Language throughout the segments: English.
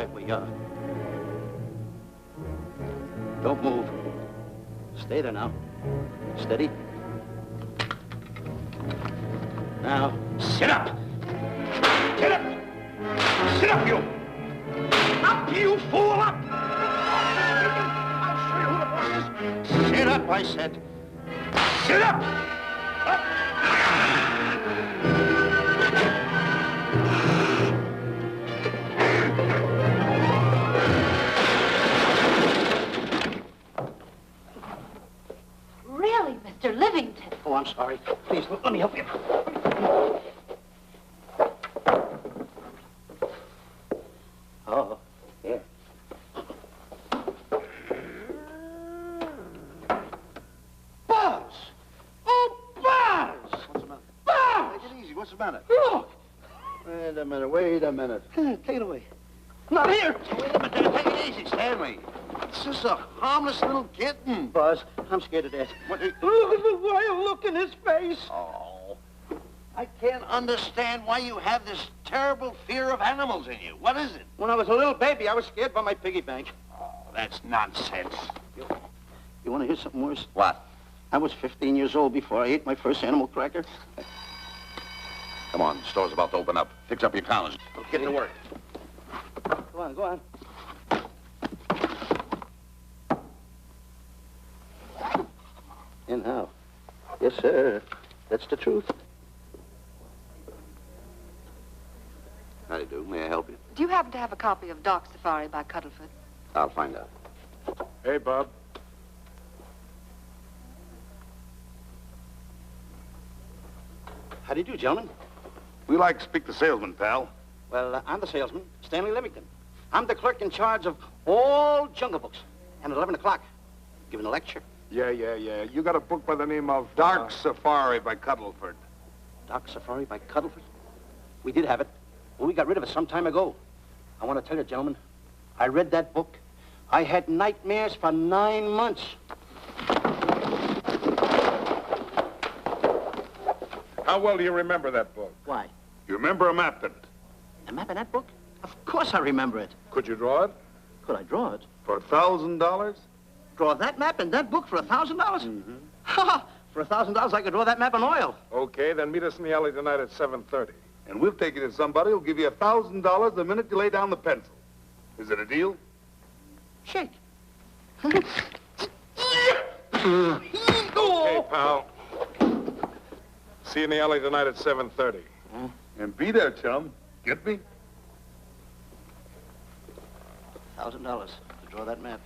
right where you are. Don't move. Stay there now. Steady. Now, sit up! Get up! Sit up, you! Up, you fool, up! I'll show you who the boss is. Sit up, I said. Sit up! Up! Really, Mr. Livington? Oh, I'm sorry. Please, let me help you. Oh, here. Buzz! Oh, Buzz! What's the matter? Buzz! Take it easy. What's the matter? Look! Wait a minute. Take it away. Not here! Wait a minute. Take it easy, Stanley. It's just a harmless little kitten. Buzz, I'm scared to death. What? Look at the wild look in his face. Oh. I can't understand why you have this terrible fear of animals in you. What is it? When I was a little baby, I was scared by my piggy bank. Oh, that's nonsense. You want to hear something worse? What? I was 15 years old before I ate my first animal cracker. Come on, the store's about to open up. Fix up your counters. Get to work. Go on, go on. In how? Yes, sir. That's the truth. How do you do? May I help you? Do you happen to have a copy of Dark Safari by Cuddleford? I'll find out. Hey, Bob. How do you do, gentlemen? We like to speak to salesman, pal. Well, I'm the salesman, Stanley Livington. I'm the clerk in charge of all Jungle Books. And at 11 o'clock, giving a lecture. Yeah. You got a book by the name of Dark Safari by Cuddleford. Dark Safari by Cuddleford? We did have it. Well, we got rid of it some time ago. I want to tell you, gentlemen, I read that book. I had nightmares for 9 months. How well do you remember that book? Why? You remember a map in it? A map in that book? Of course I remember it. Could you draw it? Could I draw it? For $1,000? Draw that map in that book for $1,000? Mm-hmm. Ha! For $1,000, I could draw that map in oil. Okay, then meet us in the alley tonight at 7:30. And we'll take you to somebody who'll give you $1,000 the minute you lay down the pencil. Is it a deal? Shake. Okay, pal. See you in the alley tonight at 7:30. And be there, chum. Get me? $1,000 to draw that map.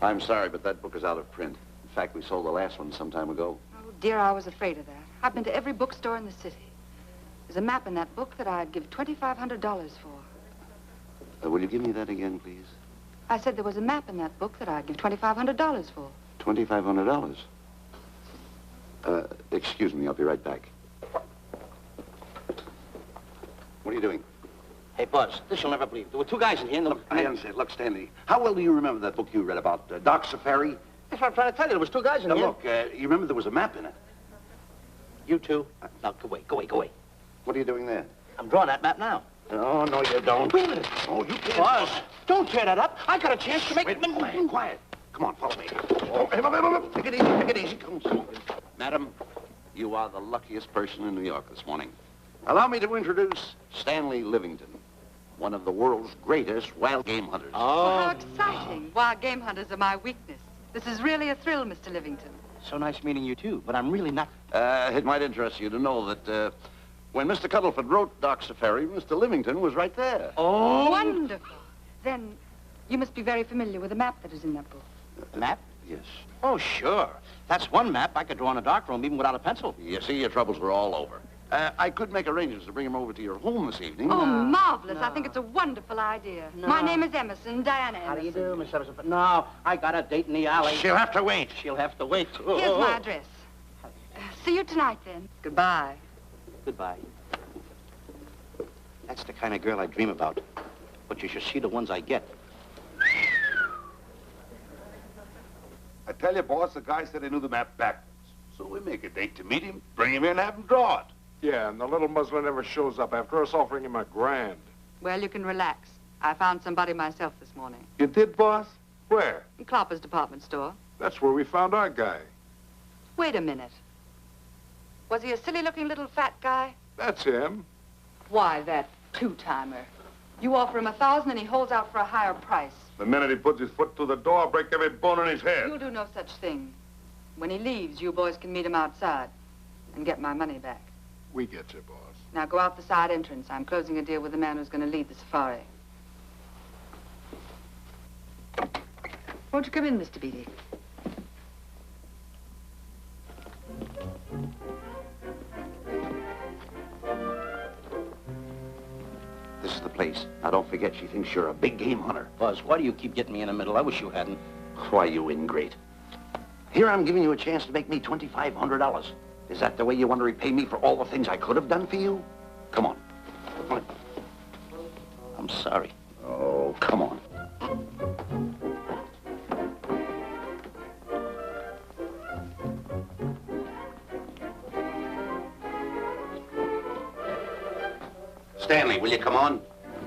I'm sorry, but that book is out of print. In fact, we sold the last one some time ago. Oh, dear, I was afraid of that. I've been to every bookstore in the city. There's a map in that book that I'd give $2,500 for. Will you give me that again, please? I said there was a map in that book that I'd give $2,500 for. $2,500. Excuse me, I'll be right back. What are you doing? Hey, Buzz, this you'll never believe. There were 2 guys in here. Look, I understand. Look, Stanley, how well do you remember that book you read about, Dark Safari? That's what I'm trying to tell you. There was 2 guys in Now, here. look, you remember there was a map in it. You two. Now, go away. What are you doing there? I'm drawing that map now. No, you don't. Wait a minute. Oh, you can't. Buzz, don't tear that up. I got a chance to make... Wait, quiet. Come on, follow me. Oh, take it easy. Come on. Madam, you are the luckiest person in New York this morning. Allow me to introduce Stanley Livington, one of the world's greatest wild game hunters. Oh, how exciting. Wild game hunters are my weakness. This is really a thrill, Mr. Livington. So nice meeting you, too, but I'm really not... It might interest you to know that when Mr. Cuddleford wrote Dark Safari, Mr. Livington was right there. Oh! Wonderful. Then you must be very familiar with the map that is in that book. The map? Yes. Oh, sure. That's one map I could draw in a darkroom even without a pencil. You see, your troubles were all over. I could make arrangements to bring him over to your home this evening. Oh, marvelous. I think it's a wonderful idea. No. My name is Emerson, Diana Emerson. How do you do, Miss Emerson? No, I got a date in the alley. She'll have to wait. She'll have to wait. Here's my address. See you tonight, then. Goodbye. Goodbye. That's the kind of girl I dream about. But you should see the ones I get. I tell you, boss, the guy said he knew the map backwards. So we make a date to meet him, bring him in, have him draw it. Yeah, and the little muzzler never shows up after us offering him $1,000. Well, you can relax. I found somebody myself this morning. You did, boss? Where? In Clopper's department store. That's where we found our guy. Wait a minute. Was he a silly-looking little fat guy? That's him. Why, that two-timer. You offer him $1,000 and he holds out for a higher price. The minute he puts his foot through the door, I'll break every bone in his head. You'll do no such thing. When he leaves, you boys can meet him outside and get my money back. We get you, boss. Now go out the side entrance. I'm closing a deal with the man who's going to lead the safari. Won't you come in, Mr. Beatty? This is the place. Now, don't forget, she thinks you're a big game hunter. Buzz, why do you keep getting me in the middle? I wish you hadn't. Why, you ingrate. Here I'm giving you a chance to make me $2,500. Is that the way you want to repay me for all the things I could have done for you? Come on. Come on. I'm sorry. Oh, come on. Stanley, will you come on?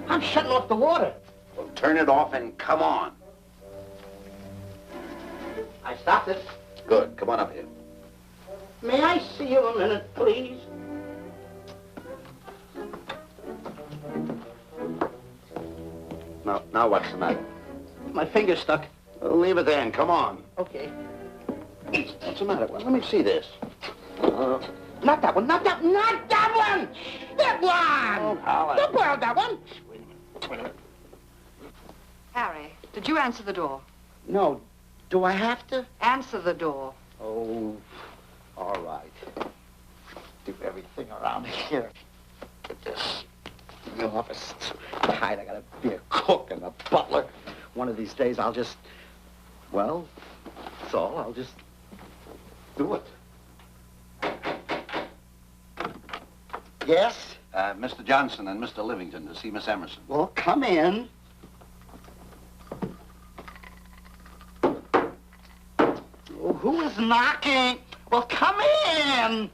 I'm shutting off the water. Well, turn it off and come on. I stopped it. Good. Come on up here. May I see you a minute, please? Now what's the matter? My finger's stuck. Well, leave it then. Come on. Okay. What's the matter? Well, let me see this. Not that one, not that, not that one! That one! Oh, Howard. Don't borrow that one. Wait a minute. Harry, did you answer the door? No. Do I have to? Answer the door. Oh, all right. Do everything around here. Get this. The office. It's tight. I gotta be a cook and a butler. One of these days I'll just, well, that's all. I'll just do it. Yes? Mr. Johnson and Mr. Livington to see Miss Emerson. Well, come in. Oh, who is knocking? Well, come in.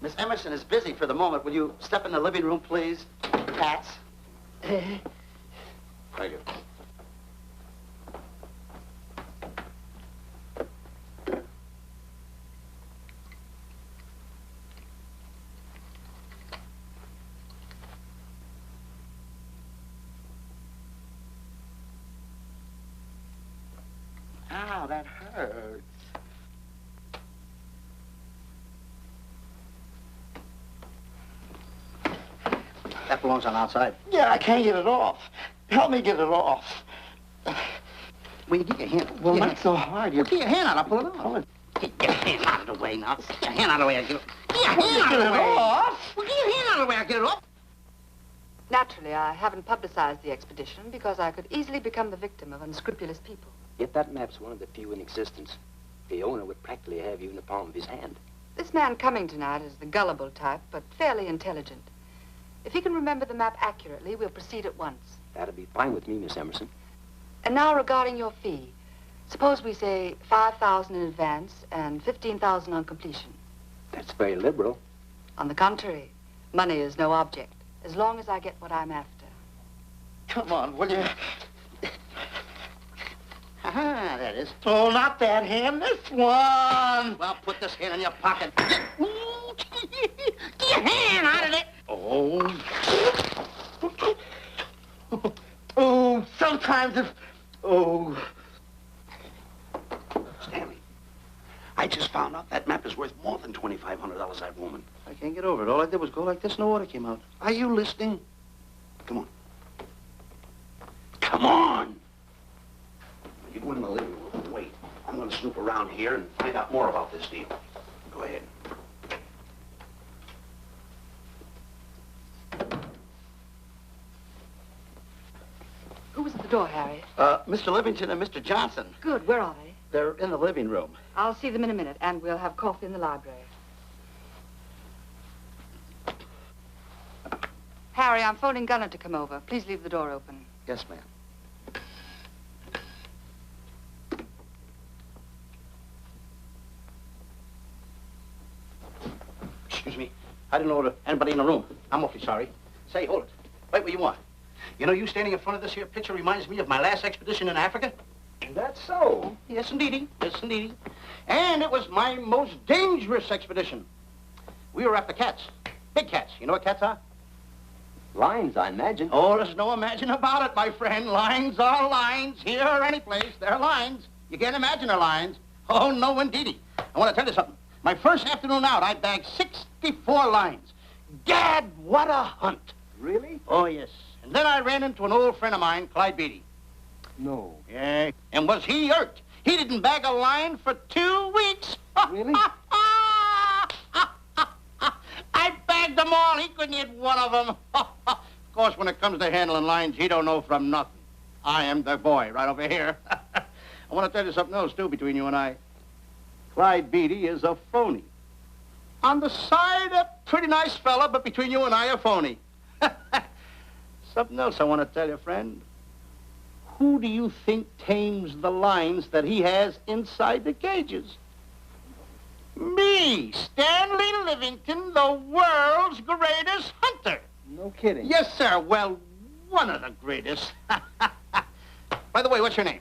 Miss Emerson is busy for the moment. Will you step in the living room, please? Hats. Thank you. Ow, that hurts. That belongs on outside. Yeah, I can't get it off. Help me get it off. Will you get your hand? Well, not so hard. Well, get your hand out. I'll pull it off. Get your hand out of the way now. Get your hand out of the way. I'll get it. Get your hand out of the way. Off. Well, get your hand out of the way. I'll get it off. Naturally, I haven't publicized the expedition because I could easily become the victim of unscrupulous people. Yet that map's one of the few in existence. The owner would practically have you in the palm of his hand. This man coming tonight is the gullible type, but fairly intelligent. If he can remember the map accurately, we'll proceed at once. That'll be fine with me, Miss Emerson. And now regarding your fee. Suppose we say $5,000 in advance and $15,000 on completion. That's very liberal. On the contrary, money is no object, as long as I get what I'm after. Come on, will you? Ah, that is. Oh, not that hand, this one. Well, put this hand in your pocket. Get your hand out of it. Oh. Oh, sometimes if... Oh. Stanley, I just found out that map is worth more than $2,500, that woman. I can't get over it. All I did was go like this and the water came out. Are you listening? Come on. Come on! You go in the living room and wait. I'm going to snoop around here and find out more about this deal. Go ahead. Who was at the door, Harry? Mr. Livington and Mr. Johnson. Good. Where are they? They're in the living room. I'll see them in a minute, and we'll have coffee in the library. Harry, I'm phoning Gunner to come over. Please leave the door open. Yes, ma'am. Excuse me. I didn't know anybody in the room. I'm awfully sorry. Say, hold it. Wait where you are. You know, you standing in front of this here picture reminds me of my last expedition in Africa. That's so. Yes, indeedy. Yes, indeedy. And it was my most dangerous expedition. We were after cats. Big cats. You know what cats are? Lions, I imagine. Oh, there's no imagine about it, my friend. Lines are lines. Here or any place, they're lines. You can't imagine they're lines. Oh, no, indeedy. I want to tell you something. My first afternoon out, I bagged 64 lines. Gad, what a hunt. Really? Oh, yes. And then I ran into an old friend of mine, Clyde Beatty. No. Yeah. And was he irked? He didn't bag a line for 2 weeks. Really? I bagged them all. He couldn't hit one of them. Of course, when it comes to handling lines, he don't know from nothing. I am the boy right over here. I want to tell you something else, too, between you and I. Clyde Beatty is a phony. On the side, a pretty nice fella, but between you and I, a phony. Something else I want to tell you, friend. Who do you think tames the lines that he has inside the cages? Me, Stanley Livington, the world's greatest hunter. No kidding. Yes, sir. Well, one of the greatest. By the way, what's your name?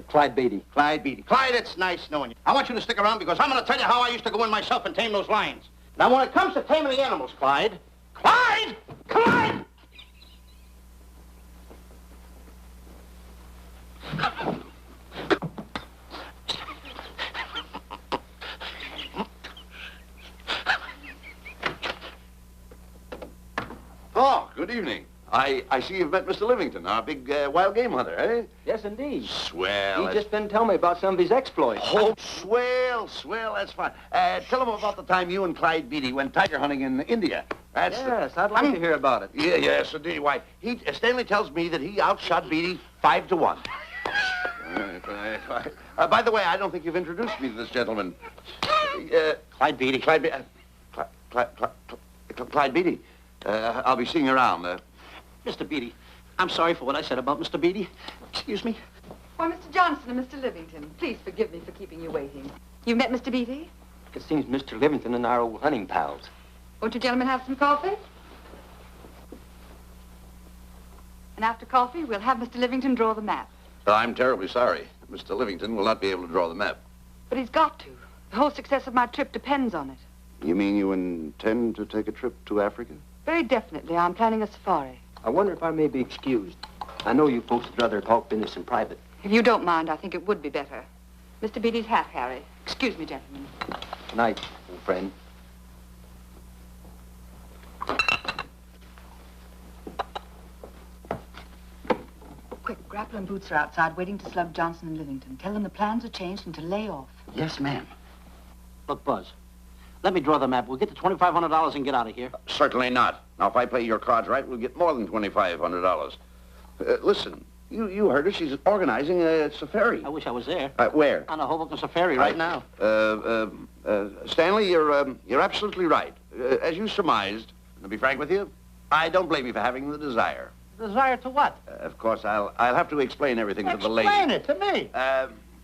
Clyde Beatty. Clyde Beatty. Clyde, it's nice knowing you. I want you to stick around because I'm going to tell you how I used to go in myself and tame those lions. Now, when it comes to taming the animals, Clyde... Clyde! Clyde! Oh, good evening. I see you've met Mr. Livington, our big wild game hunter, eh? Yes, indeed. Swell. He just been telling me about some of his exploits. Oh, swell, that's fine. Tell him about the time you and Clyde Beatty went tiger hunting in India. Yes, I'd like to hear about it. Yes, indeed. Why, Stanley tells me that he outshot Beatty 5 to 1. By the way, I don't think you've introduced me to this gentleman. Clyde Beatty. Clyde Beatty. I'll be seeing you around. Mr. Beatty, I'm sorry for what I said about Mr. Beatty. Excuse me. Why, Mr. Johnson and Mr. Livington, please forgive me for keeping you waiting. You met Mr. Beatty? It seems Mr. Livington and I are old hunting pals. Won't you gentlemen have some coffee? And after coffee, we'll have Mr. Livington draw the map. I'm terribly sorry. Mr. Livington will not be able to draw the map. But he's got to. The whole success of my trip depends on it. You mean you intend to take a trip to Africa? Very definitely. I'm planning a safari. I wonder if I may be excused. I know you folks would rather talk business in private. If you don't mind, I think it would be better. Mr. Beatty's hat, Harry. Excuse me, gentlemen. Good night, old friend. Quick, Grapple and Boots are outside waiting to slug Johnson and Livington. Tell them the plans are changed and to lay off. Yes, ma'am. Look, Buzz, let me draw the map. We'll get the $2,500 and get out of here. Certainly not. Now, if I play your cards right, we'll get more than $2,500. Listen, you heard her. She's organizing a safari. I wish I was there. Where? On a Hoboken safari right now. Stanley, you're absolutely right. As you surmised, to be frank with you, I don't blame you for having the desire. Desire to what? Of course, I'll have to explain everything to the lady. Explain it to me.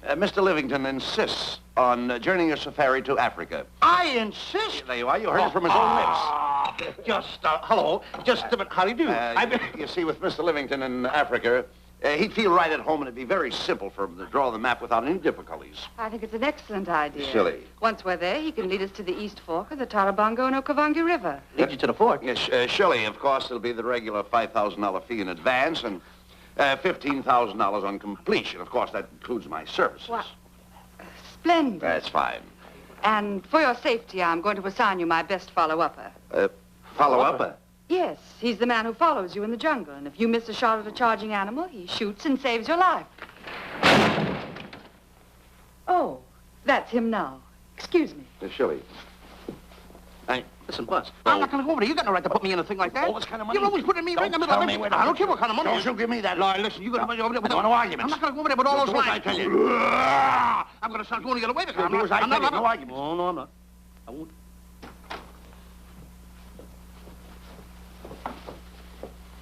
Mr. Livington insists on journeying a safari to Africa. I insist. There you are. You heard it from his own lips. Hello. Just a minute. How do you do? You see, with Mr. Livington in Africa, he'd feel right at home, and it'd be very simple for him to draw the map without any difficulties. I think it's an excellent idea. Silly. Once we're there, he can lead us to the East Fork of the Tarabongo and Okavango River. Lead you to the fort? Yes, surely, of course, there'll be the regular $5,000 fee in advance and $15,000 on completion. Of course, that includes my services. What? Splendid. That's fine. And for your safety, I'm going to assign you my best follow-upper. Follow-up? Yes, he's the man who follows you in the jungle. And if you miss a shot at a charging animal, he shoots and saves your life. Oh, that's him now. Excuse me. Shirley. Listen, Buzz, I'm not going to go over there. You got no right to put me in a thing like that. Oh, what kind of money? You're always putting me right in the middle of it. I don't care what kind of money. Don't you give me that. No, listen, you're going to be over there with no arguments. I'm not going to go over there with all those lines. I tell you. I'm going to start going the other way. I'm not. No arguments. No, I'm not. I won't.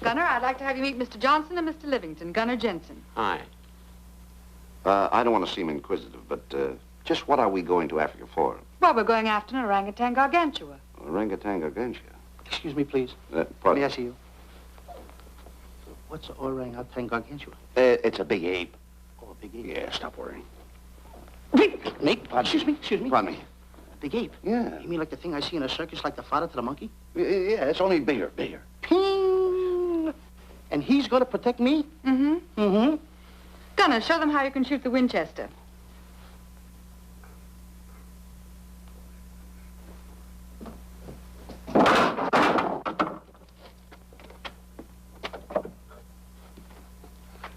Gunner, I'd like to have you meet Mr. Johnson and Mr. Livington, Gunner Jensen. Hi. I don't want to seem inquisitive, but just what are we going to Africa for? Well, we're going after an orangutan gargantua. Orangutan against Excuse me, please. you. Pardon? May I see you? What's an orangutan against you? It's a big ape. Oh, a big ape. Yeah, stop worrying. Me? Excuse me. Pardon me. A big ape? Yeah. You mean like the thing I see in a circus, like the father to the monkey? Yeah, it's only bigger. Ping! And he's going to protect me? Mm-hmm. Mm-hmm. Gunner, show them how you can shoot the Winchester.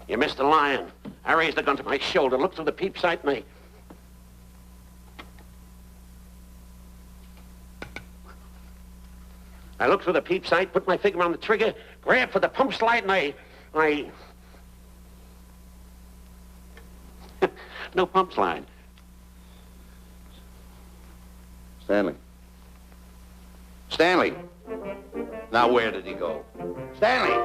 You missed the lion. I raised the gun to my shoulder, looked through the peep sight, and I looked through the peep sight, put my finger on the trigger, grabbed for the pump slide, and I... No pump slide. Stanley. Stanley. Now, where did he go? Stanley!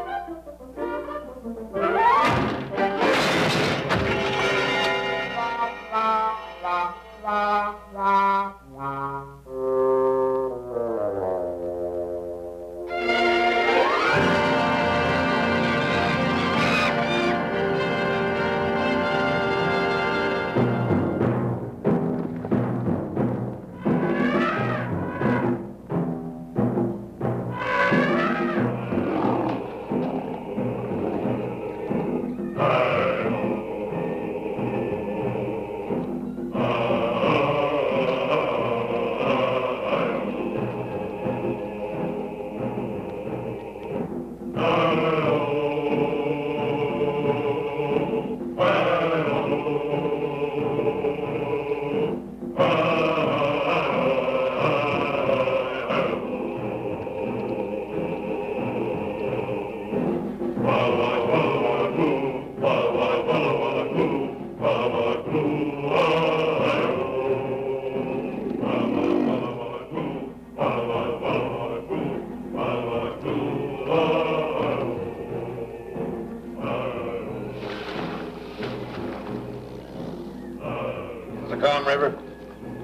Calm River.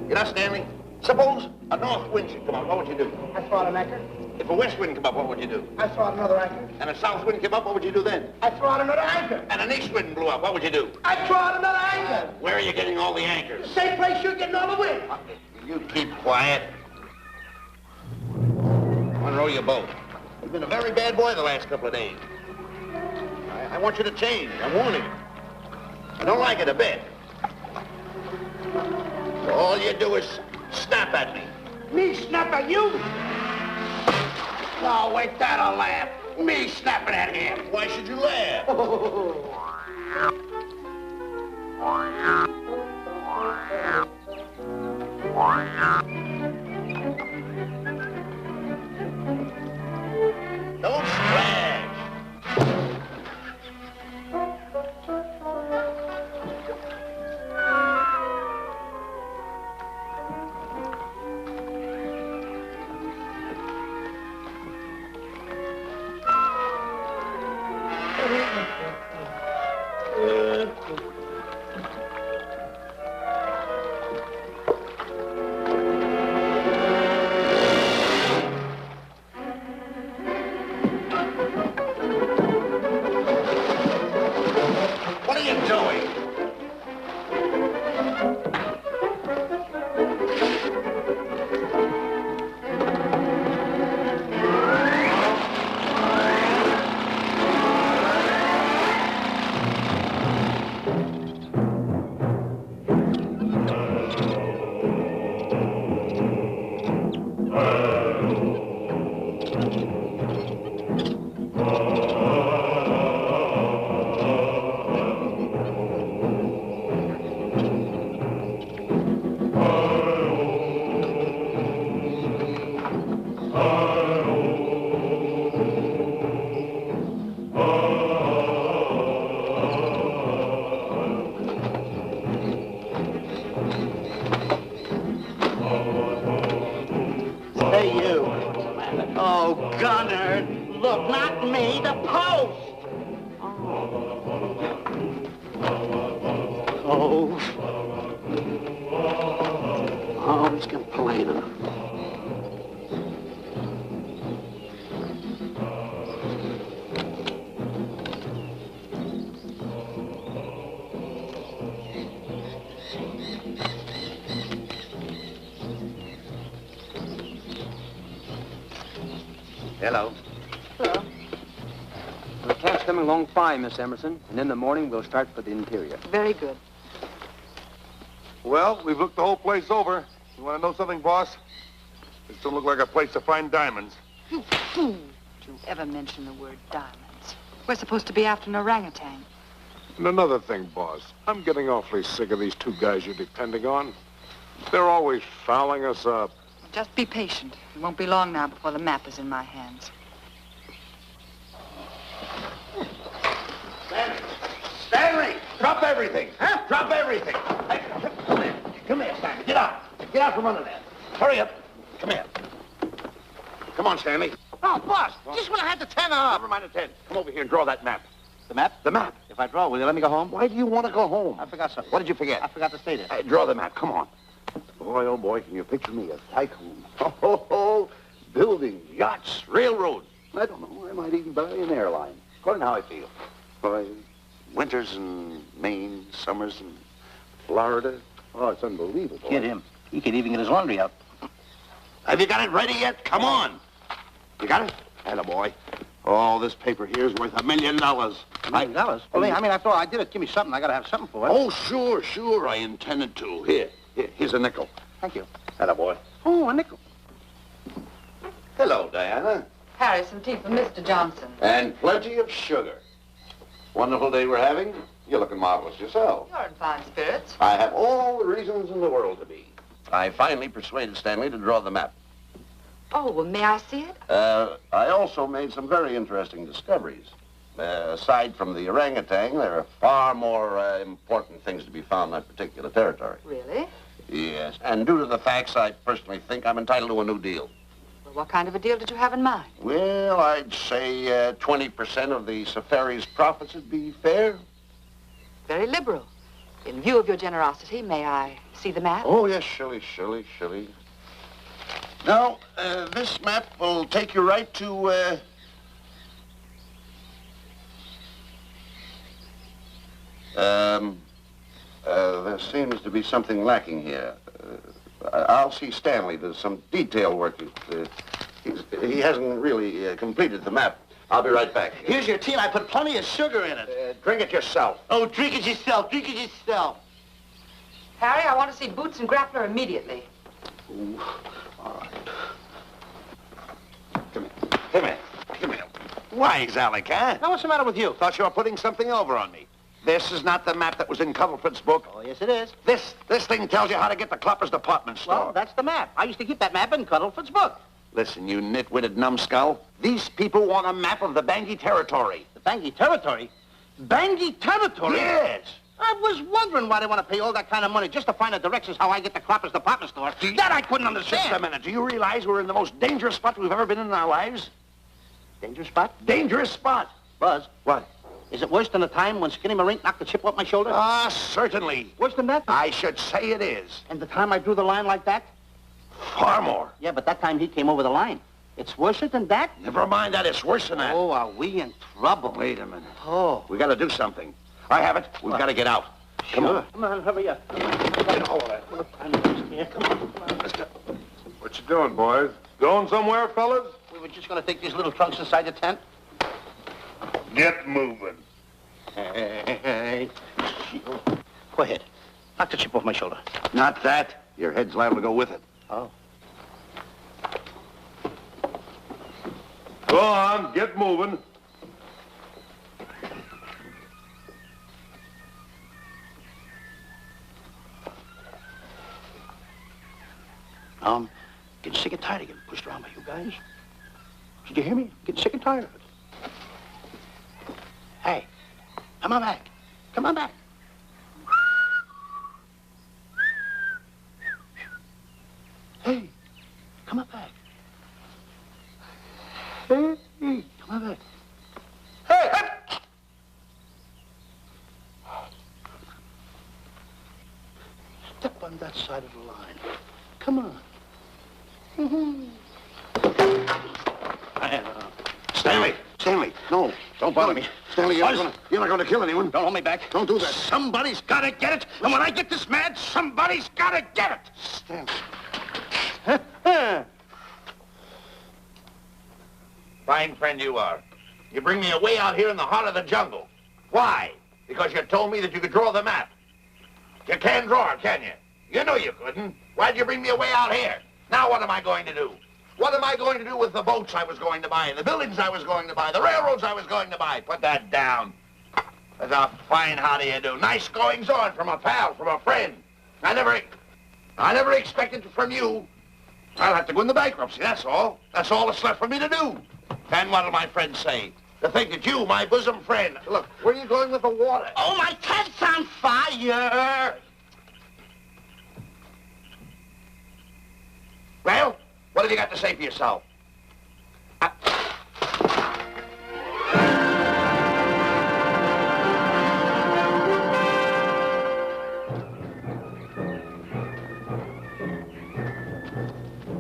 You know, Stanley, suppose a north wind should come up, what would you do? I throw out an anchor. If a west wind come up, what would you do? I throw out another anchor. And a south wind came up, what would you do then? I throw out another anchor. And an east wind blew up, what would you do? I throw out another anchor. Where are you getting all the anchors? The same place you're getting all the wind. You keep quiet. Unroll your boat. You've been a very bad boy the last couple of days. I want you to change. I'm warning you. I don't like it a bit. All you do is snap at me. Me snap at you? No, wait, that'll laugh. Me snapping at him. Why should you laugh? Don't splash. What are you doing? Hey, you. Oh, Gunner. Look, not me, the post. Oh, he's complaining. Hello. Hello. The camp's coming along fine, Miss Emerson. And in the morning, we'll start for the interior. Very good. Well, we've looked the whole place over. You want to know something, boss? This don't look like a place to find diamonds. You fool. Did you ever mention the word diamonds? We're supposed to be after an orangutan. And another thing, boss. I'm getting awfully sick of these two guys you're depending on. They're always fouling us up. Just be patient. It won't be long now before the map is in my hands. Stanley! Drop everything! Huh? Drop everything! Hey, come here. Come here, Stanley. Get out. Get out from under there. Hurry up. Come here. Come on, Stanley. Oh, boss, just when I had the 10 off. Never mind the 10. Come over here and draw that map. The map? The map. If I draw, will you let me go home? Why do you want to go home? I forgot something. What did you forget? I forgot to stay there. Hey, draw the map. Come on. Boy, oh boy, can you picture me a tycoon? Oh, building yachts, railroads. I don't know. I might even buy an airline. According to how I feel. Boy, winters in Maine, summers in Florida. Oh, it's unbelievable. Kid him. He could even get his laundry out. Have you got it ready yet? Come on. You got it? Attaboy. Oh, this paper here's worth $1 million. $1 million? Well, I mean, after all, I did it. Give me something. I got to have something for it. Oh, sure. I intended to. Here's a nickel. Thank you. Attaboy. Oh, a nickel. Hello, Diana. Harry, some tea for Mr. Johnson. And plenty of sugar. Wonderful day we're having. You're looking marvelous yourself. You're in fine spirits. I have all the reasons in the world to be. I finally persuaded Stanley to draw the map. Oh, well, may I see it? I also made some very interesting discoveries. Aside from the orangutan, there are far more important things to be found in that particular territory. Really? Yes, and due to the facts, I personally think I'm entitled to a new deal. Well, what kind of a deal did you have in mind? Well, I'd say 20% of the safari's profits would be fair. Very liberal. In view of your generosity, may I see the map? Oh, yes, Shirley. Now, this map will take you right to, there seems to be something lacking here. I'll see Stanley. There's some detail work. He hasn't really completed the map. I'll be right back. Here's your tea, and I put plenty of sugar in it. Drink it yourself. Oh, drink it yourself. Drink it yourself. Harry, I want to see Boots and Grappler immediately. Ooh, all right. Come here. Wise, Alec, huh? Now, what's the matter with you? Thought you were putting something over on me. This is not the map that was in Cuddlefoot's book. Oh, yes, it is. This thing tells you how to get to Clopper's department store. Well, that's the map. I used to keep that map in Cuddlefoot's book. Listen, you nitwitted numbskull. These people want a map of the Bangui territory. The Bangui territory? Bangui territory? Yes. I was wondering why they want to pay all that kind of money just to find the directions how I get to Clopper's department store. That I couldn't understand. Just a minute. Do you realize we're in the most dangerous spot we've ever been in our lives? Dangerous spot? Dangerous spot. Buzz. What? Is it worse than the time when Skinny Marink knocked the chip off my shoulder? Ah, certainly. Worse than that? I should say it is. And the time I drew the line like that? Far more. Yeah, but that time he came over the line. It's worse than that? Never mind that. It's worse than that. Oh, are we in trouble? Wait a minute. Oh. We got to do something. I have it. We've got to get out. Come on. Come on, hurry up. Get all of that. Come on. Let's go. What you doing, boys? Going somewhere, fellas? We were just going to take these little trunks inside the tent. Get moving. Hey. Go ahead. Knock the chip off my shoulder. Not that. Your head's liable to go with it. Oh. Go on, get moving. Getting sick and tired of getting pushed around by you guys. Did you hear me? Getting sick and tired of it. Hey, come on back. Come on back. Hey, come on back. Hey, come on back. Hey, hey! Step on that side of the line. Come on. Stanley, no, don't bother me. Stanley, you're not going to kill anyone. Don't hold me back. Don't do that. Somebody's got to get it. And when I get this mad, somebody's got to get it. Stanley. Fine friend you are. You bring me away out here in the heart of the jungle. Why? Because you told me that you could draw the map. You can't draw it, can you? You know you couldn't. Why'd you bring me away out here? Now what am I going to do? What am I going to do with the boats I was going to buy, the buildings I was going to buy, the railroads I was going to buy? Put that down. That's a fine how do you do. Nice goings on from a pal, from a friend. I never expected it from you. I'll have to go into bankruptcy, that's all. That's all that's left for me to do. And what'll my friends say? To think that you, my bosom friend... Look, where are you going with the water? Oh, my tent's on fire! Well, what have you got to say for yourself?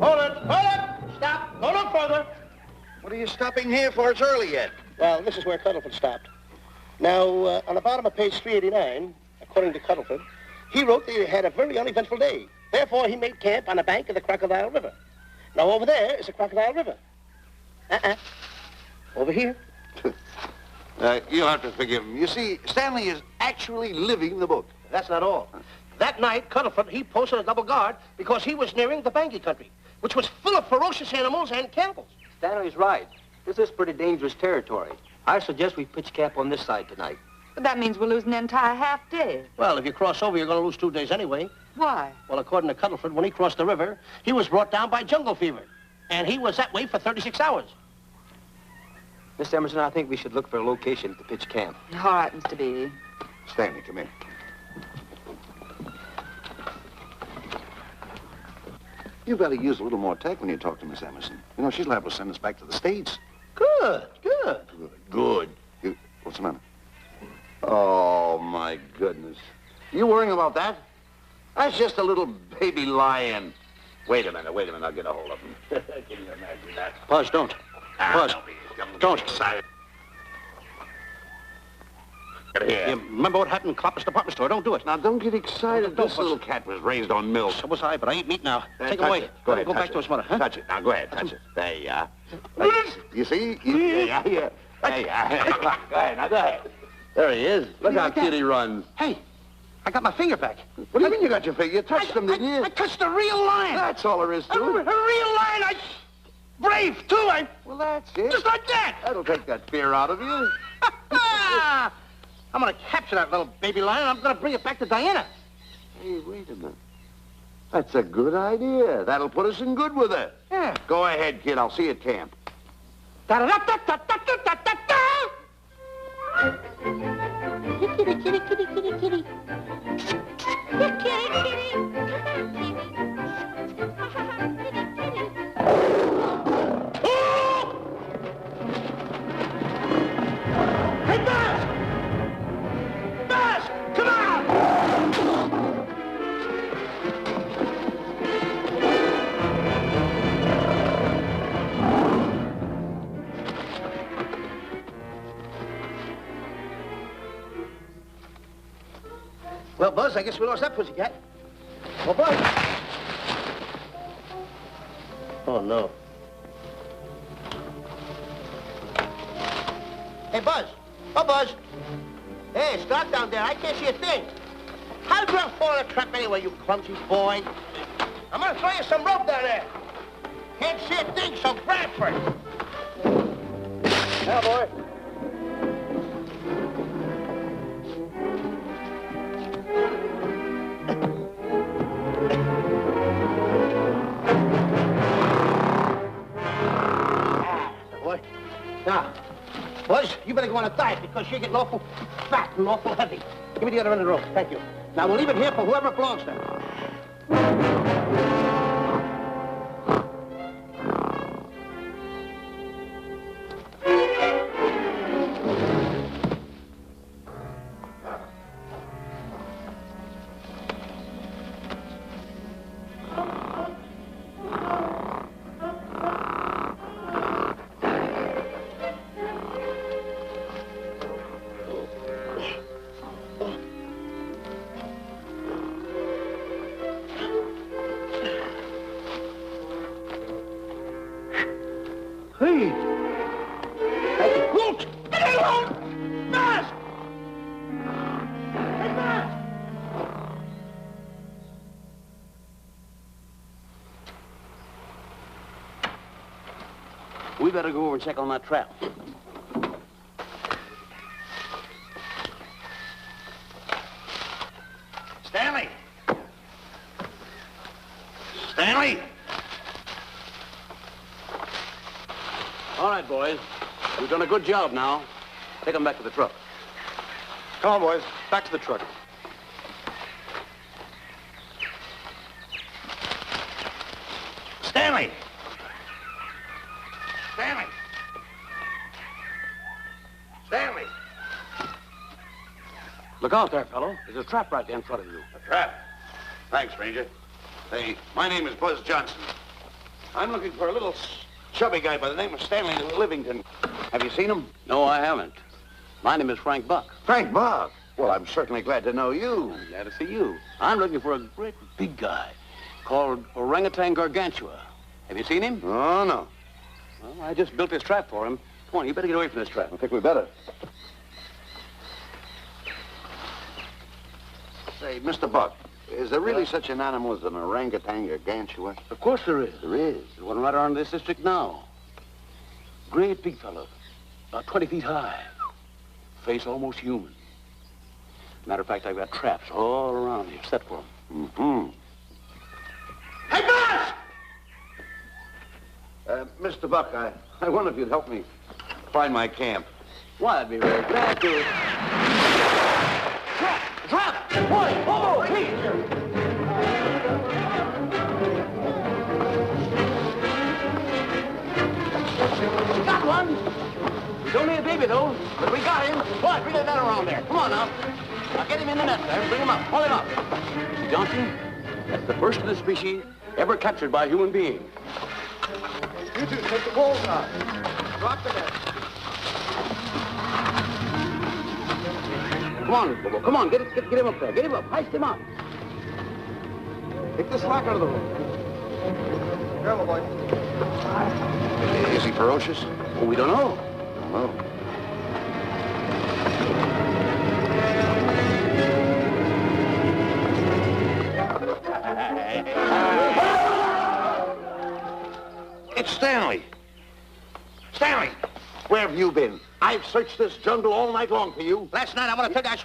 Hold it! Stop! Go no further! What are you stopping here for? It's early yet. Well, this is where Cuddleford stopped. Now, on the bottom of page 389, according to Cuddleford, he wrote that he had a very uneventful day. Therefore, he made camp on the bank of the Crocodile River. Now, over there is the Crocodile River. Over here. You'll have to forgive him. You see, Stanley is actually living the book. That's not all. That night, Cuddleford, he posted a double guard because he was nearing the Bangi country, which was full of ferocious animals and cannibals. Stanley's right. This is pretty dangerous territory. I suggest we pitch camp on this side tonight. But that means we're losing an entire half day. Well, if you cross over, you're going to lose 2 days anyway. Why? Well, according to Cuddleford, when he crossed the river, he was brought down by jungle fever. And he was that way for 36 hours. Miss Emerson, I think we should look for a location to pitch camp. All right, Mr. Beatty. Stanley, come here. You better use a little more tact when you talk to Miss Emerson. You know, she's liable to send us back to the States. Good. Good. What's the matter? Oh, my goodness. You worrying about that? That's just a little baby lion. Wait a minute, I'll get a hold of him. Can you imagine that? Buzz, don't. Buzz, don't. Excited. Here. You remember what happened in Clopper's department store? Don't do it. Now, don't get excited. Don't, This little cat was raised on milk. So was I, but I ain't meat now. Take him Touch away. it. Go ahead, Go touch back it. to his mother, huh? Touch it. Now, go ahead, touch it. There you are. You see? Yeah. There you are. Go ahead, now, go ahead. There he is. Look how cute he runs. Hey, I got my finger back. What do you mean you got your finger? You touched him, didn't you? I touched a real lion. That's all there is to A real it. lion. Brave, too. Well, that's it. Just like that. That'll take that fear out of you. I'm going to capture that little baby lion. I'm going to bring it back to Diana. Hey, wait a minute. That's a good idea. That'll put us in good with her. Yeah. Go ahead, kid. I'll see you at camp. Da-da-da-da-da-da-da-da-da. Kitty, kitty, kitty, kitty, kitty. Kitty, kitty. Hey, Buzz! Buzz! Come on! Well, Buzz, I guess we lost that pussycat. Well, Buzz. Oh, no. Hey, Buzz. Oh, Buzz. Hey, it's dark down there. I can't see a thing. How'd you fall in a trap anyway, you clumsy boy? I'm gonna throw you some rope down there. Can't see a thing, so grab for it. Now, boy. Boy. Now, Buzz, you better go on a diet because you're getting awful fat and awful heavy. Give me the other end of the rope. Thank you. Now, we'll leave it here for whoever it belongs to. we better go over and check on that trap. Stanley! Stanley! All right, boys. We've done a good job now. Take them back to the truck. Come on, boys. Back to the truck. Stanley! Stanley! Stanley! Look out there, fellow. There's a trap right there in front of you. A trap? Thanks, Ranger. Hey, my name is Buzz Johnson. I'm looking for a little chubby guy by the name of Stanley Livington. Have you seen him? No, I haven't. My name is Frank Buck. Frank Buck? Well, I'm certainly glad to know you. I'm glad to see you. I'm looking for a great big guy called Orangutan Gargantua. Have you seen him? Oh, no. Well, I just built this trap for him. Come on, you better get away from this trap. I think we better. Say, Mr. Buck, is there really such an animal as an orangutan gargantua? Of course there is. There is? There's one right around this district now. Great big fellow, about 20 feet high. Face almost human. Matter of fact, I've got traps all around here set for him. Mm-hmm. Hey, Buzz! Mr. Buck, I wonder if you'd help me find my camp. Why, I'd be very glad to. Trap! Trap! Boy! Oh, please! Got one! He's only a baby, though, but we got him. Boy, bring that around there. Come on, now. I'll get him in the net there. Bring him up. Pull him up. Mr. Johnson, that's the first of the species ever captured by a human being. You two, take the walls out. Drop the net. Come on, Bobo. Come on. Get him up there. Get him up. Heist him up. Take the slack out of the room. Careful, boy. Is he ferocious? Oh, we don't know. Don't know. It's Stanley. Stanley, where have you been? I've searched this jungle all night long for you. Last night, I want to tell you,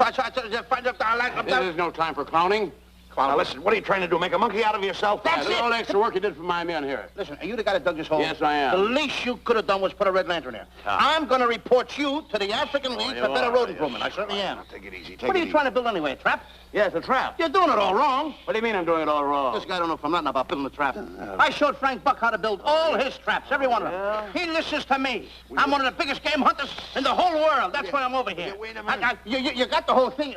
This is no time for clowning. Now, listen, what are you trying to do? Make a monkey out of yourself? That's All it. the extra work you did for my men here. Listen, are you the guy that dug this hole? Yes, I am. The least you could have done was put a red lantern there. I'm going to report you to the African League for better road improvement. I certainly am. Take it easy. What are you trying to build anyway, a trap? Yes, a trap. You're doing it all wrong. What do you mean I'm doing it all wrong? This guy don't know from nothing about building a trap. I showed Frank Buck how to build all his traps, every one of them. He listens to me. I'm one of the biggest game hunters in the whole world. That's why I'm over here. Wait a minute. You got the whole thing.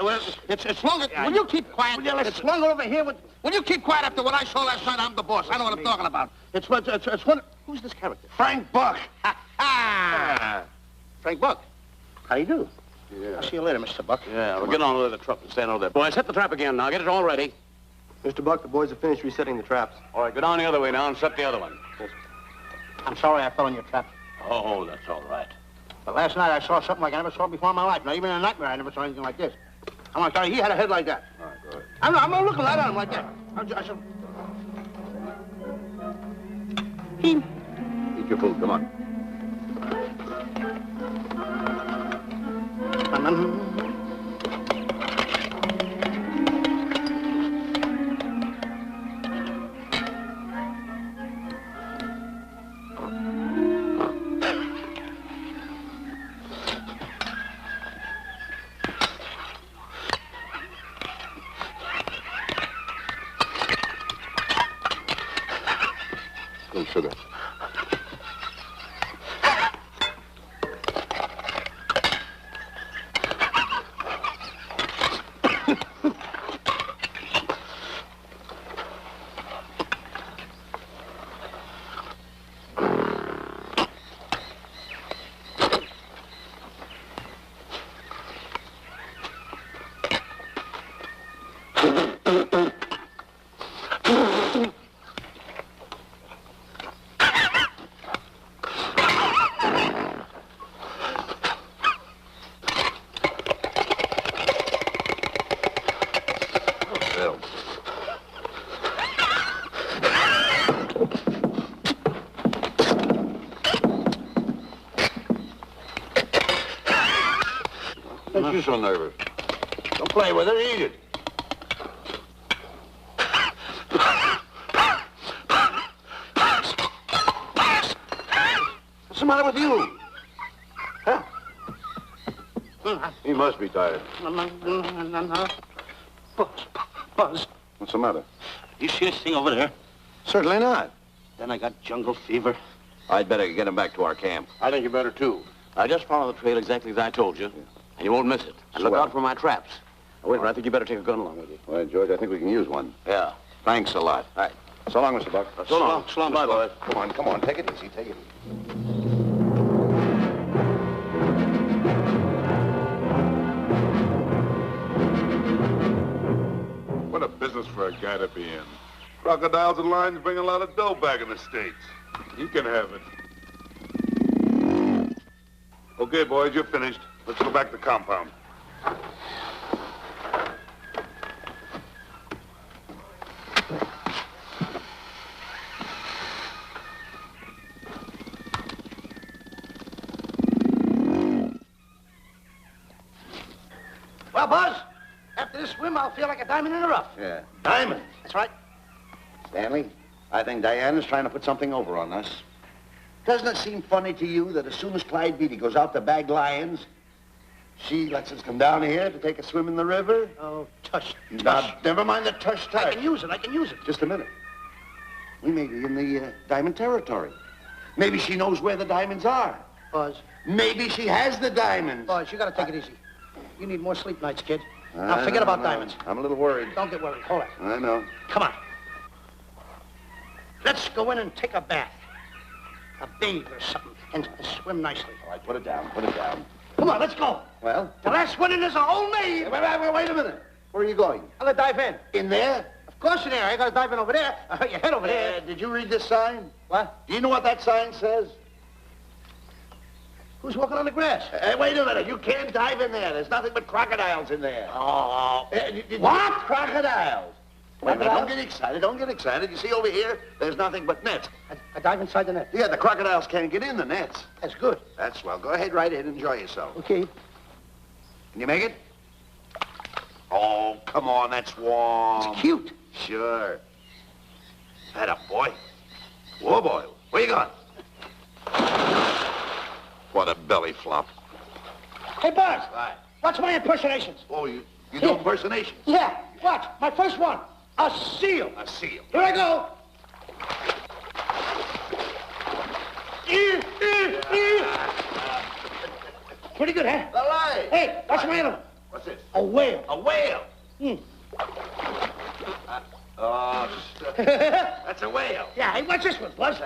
It's longer. Will you keep quiet? It's longer over here. Will you keep quiet after what I saw last night? I'm the boss. I know what I'm talking about. It's one. Who's this character? Frank Buck. Frank Buck. How do you do? Yeah. I'll see you later, Mr. Buck. Yeah, we'll get on with the truck and stand over there. Boys, set the trap again now. Get it all ready. Mr. Buck, the boys have finished resetting the traps. All right, go down the other way now and set the other one. I'm sorry I fell in your trap. Oh, that's all right. But last night I saw something like I never saw before in my life. Not even in a nightmare I never saw anything like this. I'm like, he had a head like that. All right, go ahead. I'm not looking right at him like that. I said... Eat your food, come on. Little sugar. you so nervous? Don't play with it, eat it. What's the matter with you? Huh? He must be tired. Buzz, What's the matter? you see this thing over there? Certainly not. Then I got jungle fever. I'd better get him back to our camp. I think you better, too. I just follow the trail exactly as I told you, and you won't miss it. And look Swell. out for my traps. Now, wait, I think you better take a gun along with you. Well, George, I think we can use one. Yeah. Thanks a lot. All right. So long, Mr. Buck. So long. So long, Bye, Mr. Buck. boys. Come on. Take it easy. Take it easy. What a business for a guy to be in. Crocodiles and lions bring a lot of dough back in the States. You can have it. Okay, boys, you're finished. Let's go back to the compound. Well, Buzz, after this swim, I'll feel like a diamond in the rough. Yeah. Diamond. That's right. Stanley, I think Diana's trying to put something over on us. Doesn't it seem funny to you that as soon as Clyde Beatty goes out to bag lions, she lets us come down here to take a swim in the river? Oh, tush. Now, never mind the tush. I can use it. Just a minute. We may be in the diamond territory. Maybe she knows where the diamonds are. Buzz. Maybe she has the diamonds. Buzz, you gotta take it easy. You need more sleep nights, kid. Now, forget about diamonds. I'm a little worried. Don't get worried. Hold it. I know. Come on. Let's go in and take a bath. A bathe or something. And swim nicely. All right, put it down. Put it down. Come on, let's go. Well? The last one in is a whole name. Wait a minute. Where are you going? I'm gonna dive in. In there? Of course in there. I gotta dive in over there. Your head over there. Did you read this sign? What? Do you know what that sign says? Who's walking on the grass? Wait a minute. You can't dive in there. There's nothing but crocodiles in there. Oh. What? Crocodiles. Wait a minute. Crocodiles? Don't get excited. Don't get excited. You see over here, there's nothing but nets. I dive inside the net. Yeah, the crocodiles can't get in the nets. That's good. That's swell. Go ahead right in. Enjoy yourself. Okay. Can you make it? Oh, come on. That's warm. It's cute. Sure. That up, boy. Whoa, boy. Where you going? What a belly flop. Hey, Buzz. Right. Watch my impersonations. Oh, you do impersonations? Yeah. Watch. My first one. A seal. A seal. Here I go. Pretty good, huh? All right. Hey, watch my other one. What's this? A whale. A whale. Oh, that's a whale. Yeah, hey, watch this one, Buzz.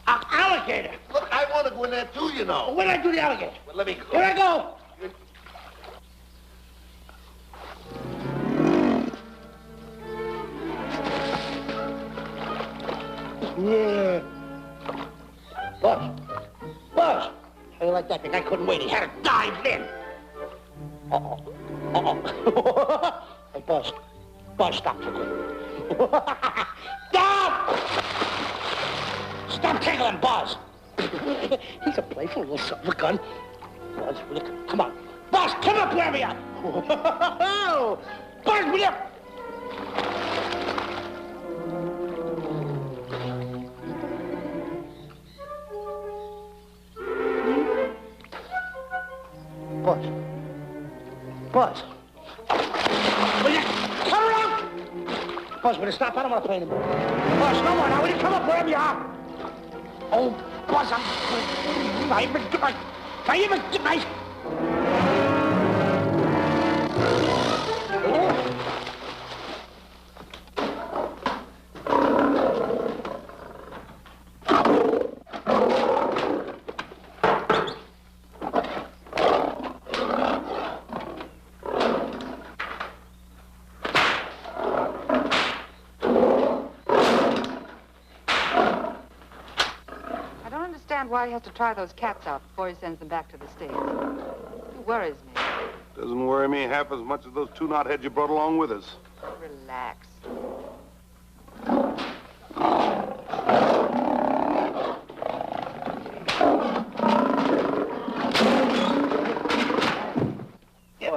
An alligator. Look, I want to go in there too, you know. When did I do the alligator? Well, let me go. Here I go. Yeah. Buzz. Buzz. How you like that? The guy couldn't wait. He had to dive in. Uh-oh. Uh-oh. Hey, Buzz. Buzz, stop tickling. Stop! Stop tickling, Buzz. He's a playful little son of a gun. Buzz, will you come on. Buzz, come up where we are. Buzz, will you? Buzz. Buzz. Will you come around? Buzz, will you stop? I don't want to play anymore. Buzz, no more now. Will you come up wherever you are? Oh, Buzz, I even get my... Why he has to try those cats out before he sends them back to the States. It worries me. Doesn't worry me half as much as those two knotheads you brought along with us. Relax.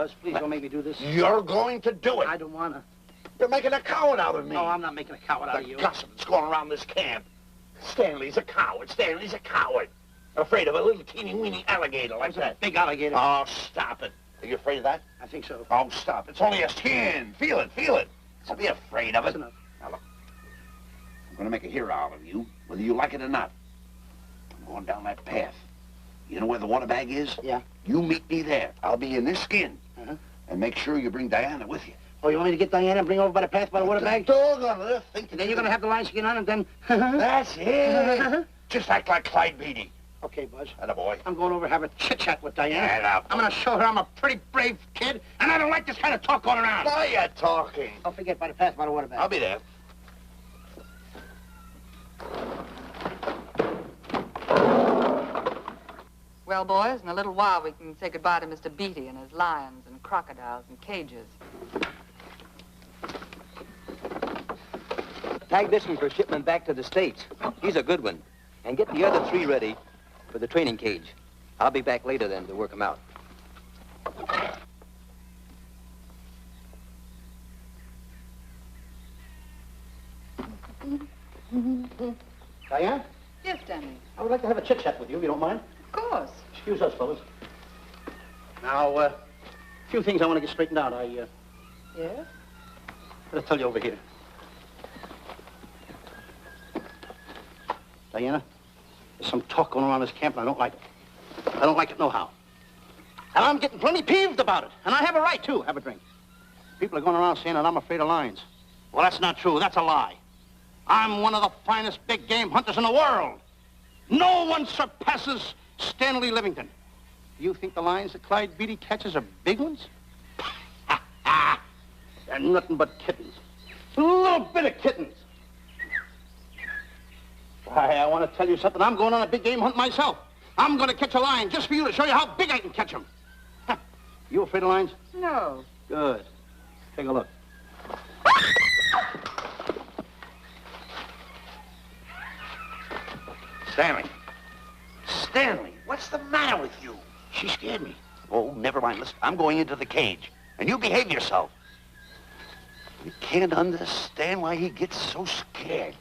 Buzz. Please don't make me do this. You're going to do it. I don't want to. You're making a coward out of me. No, I'm not making a coward out of you. The gossip that's going around this camp. Stanley's a coward. Stanley's a coward. Afraid of a little teeny-weeny alligator like that. Big alligator. Oh, stop it. Are you afraid of that? I think so. Oh, stop. It's only a skin. Feel it, feel it. Don't be afraid of it. That's enough. Now, look. I'm going to make a hero out of you, whether you like it or not. I'm going down that path. You know where the water bag is? Yeah. You meet me there. I'll be in this skin. Uh-huh. And make sure you bring Diana with you. Oh, you want me to get Diana and bring her over by the path by the water bag? Doggone it. Think And then you're going to have the lion skin on and then... That's it. Just act like Clyde Beatty. Okay, Buzz. Attaboy. I'm going over to have a chit-chat with Diana. Get up. I'm going to show her I'm a pretty brave kid, and I don't like this kind of talk going around. Now you're talking. Don't forget by the path by the water bag. I'll be there. Well, boys, in a little while we can say goodbye to Mr. Beatty and his lions and crocodiles and cages. Tag this one for shipment back to the States. He's a good one. And get the other 3 ready for the training cage. I'll be back later then to work them out. Diana, Yes, Stanley. I would like to have a chit-chat with you, if you don't mind. Of course. Excuse us, fellas. Now, a few things I want to get straightened out. Yes? I'll tell you over here. Diana, there's some talk going around this camp, and I don't like it. I don't like it nohow. And I'm getting plenty peeved about it. And I have a right, too. Have a drink. People are going around saying that I'm afraid of lions. Well, that's not true. That's a lie. I'm one of the finest big game hunters in the world. No one surpasses Stanley Livington. Do you think the lions that Clyde Beatty catches are big ones? They're nothing but kittens. A little bit of kittens. Why, I want to tell you something. I'm going on a big game hunt myself. I'm going to catch a lion just for you to show you how big I can catch him. You afraid of lions? No. Good. Take a look. Stanley. Stanley, what's the matter with you? She scared me. Oh, never mind. Listen, I'm going into the cage. And you behave yourself. You can't understand why he gets so scared.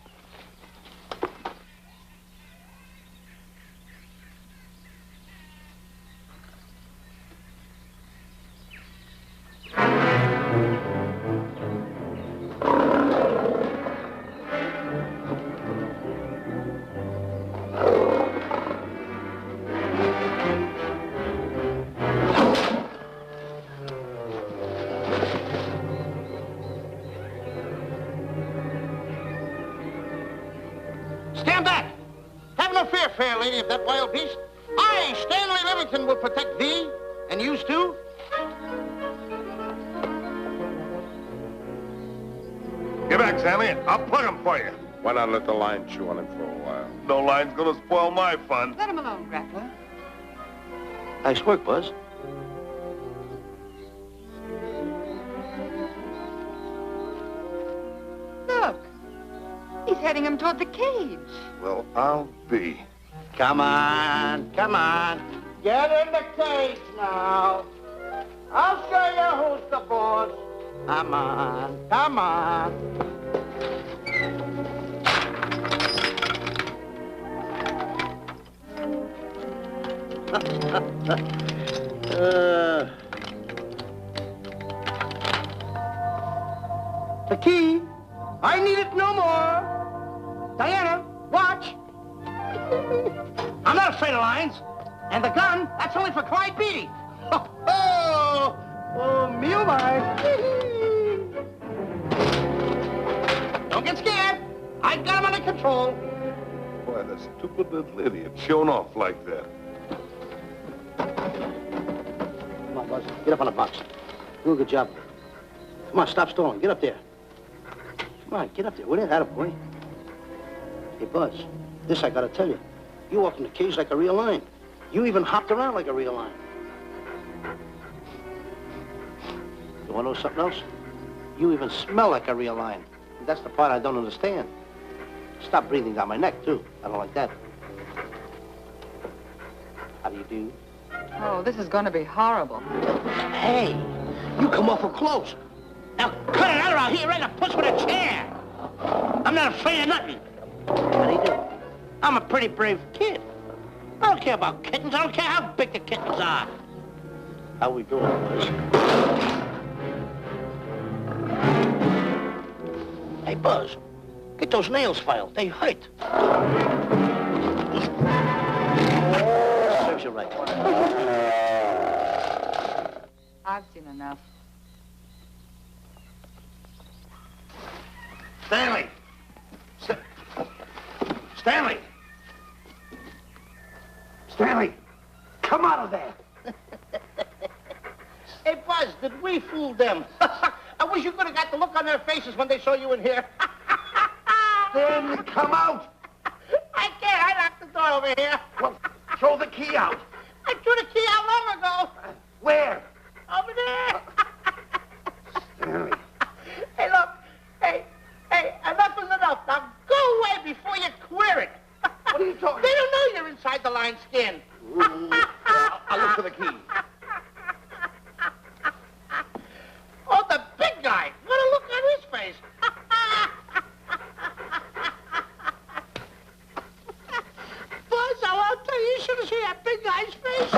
Stand back! Have no fear, fair lady of that wild beast. I, Stanley Livington, will protect thee, and yous too. Get back, Stanley. I'll plug him for you. Why not let the lion chew on him for a while? No lion's gonna spoil my fun. Let him alone, Grappler. Nice work, Buzz. Look. He's heading him toward the cage. Well, I'll be. Come on, come on. Get in the cage now. I'll show you who's the boss. Come on, come on. The key. I need it no more. Diana, watch. I'm not afraid of lions. And the gun, that's only for Clyde Beatty. Oh, me oh my. Don't get scared. I got him under control. Boy, that stupid little idiot showing off like that. Come on, Buzz. Get up on the box. Do a good job. Come on, stop stalling. Get up there. Come on, get up there. What is that, boy? Hey, Buzz, this I gotta tell you. You walked in the cage like a real lion. You even hopped around like a real lion. You wanna know something else? You even smell like a real lion. That's the part I don't understand. Stop breathing down my neck, too. I don't like that. How do you do? Oh, this is going to be horrible. Hey, You come awful close. Now cut it out, or I'll hit you right in the puss with a chair. I'm not afraid of nothing. How do you do? I'm a pretty brave kid. I don't care about kittens. I don't care how big the kittens are. How we doing, boys? Hey, Buzz, get those nails filed. They hurt. Serves you right. I've seen enough. Stanley! Stanley! Stanley! Come out of there! Hey, Buzz, did we fool them? I wish you could have got the look on their faces when they saw you in here. Stanley, come out! I can't. I locked the door over here. Well, throw the key out. I threw the key out long ago. Where? Over there. Stanley. Hey, look. Hey, enough is enough. Now go away before you queer it. What are you talking They don't know you're inside the lion skin. I'll look for the key. Oh, the big guy. What a look on his face. Buzz, I want to tell you, you should have seen that big guy's face.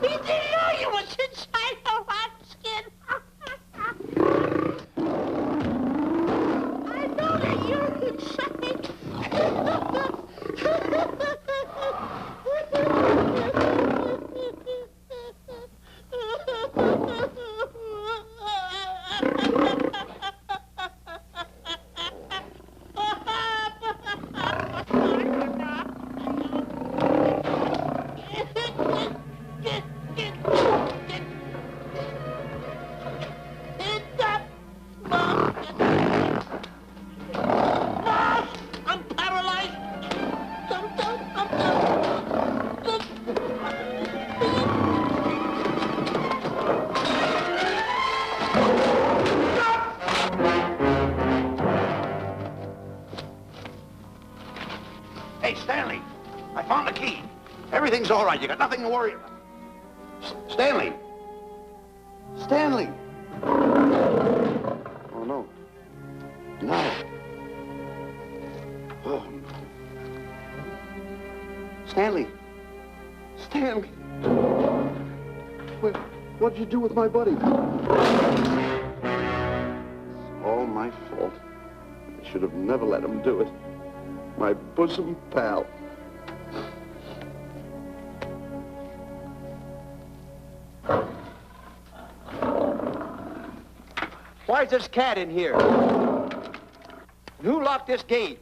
He didn't know you was inside the lion skin. I know that you're inside. I'm paralyzed. Hey, Stanley, I found the key. Everything's all right. You got nothing to worry about. Stanley! Stanley! Oh, no. No. Oh, no. Stanley! Stanley! What'd you do with my buddy? It's all my fault. I should have never let him do it. My bosom pal. Why is this cat in here? Who locked this gate?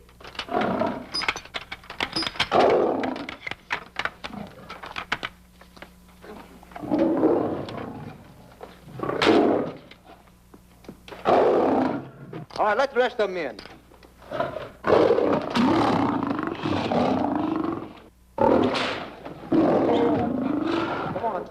All right, let the rest of them in. Come on.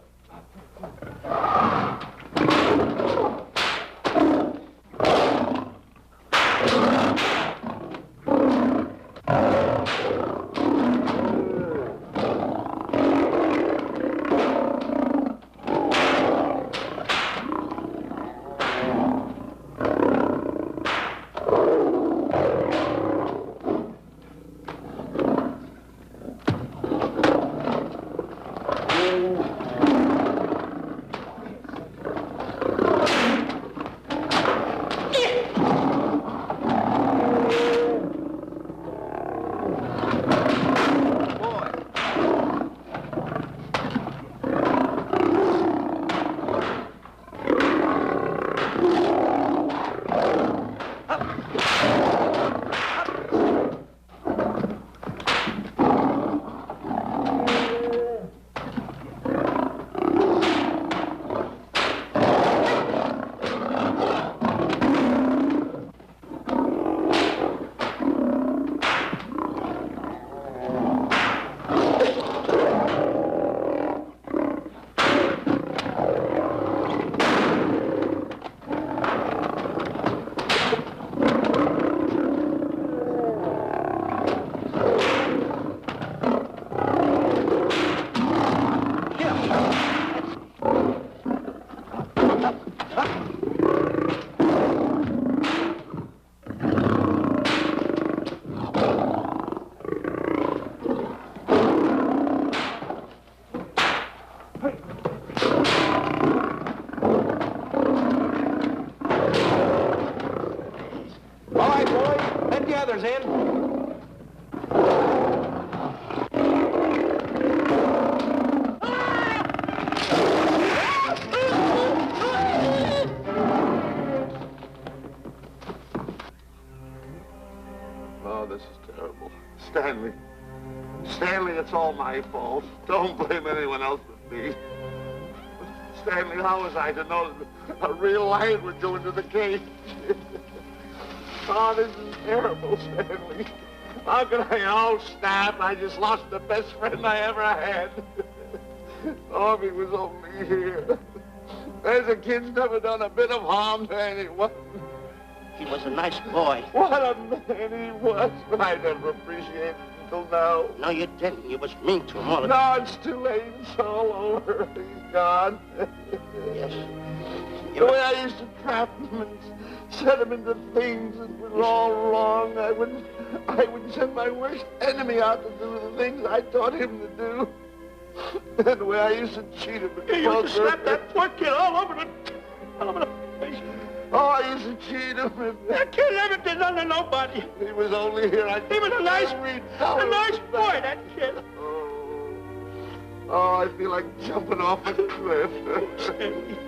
Stanley, it's all my fault. Don't blame anyone else but me. Stanley, how was I to know that a real lion would go into the cage? Oh, this is terrible, Stanley. How could I? Oh, snap. I just lost the best friend I ever had. Oh, if he was only here. There's kid's never done a bit of harm to anyone. He was a nice boy. What a man he was, but I never appreciated it until now. No, you didn't. You was mean to him all the No, time. it's too late. It's all over. He's gone. Yes. The way I used to trap him and set him into things that was all wrong, I would send my worst enemy out to do the things I taught him to do. And the way I used to cheat him. You used to slap that poor kid all over the face. Oh, I used to cheat him. That kid never did nothing to nobody. He was only here. He was a nice boy, that kid. Oh, I feel like jumping off a cliff.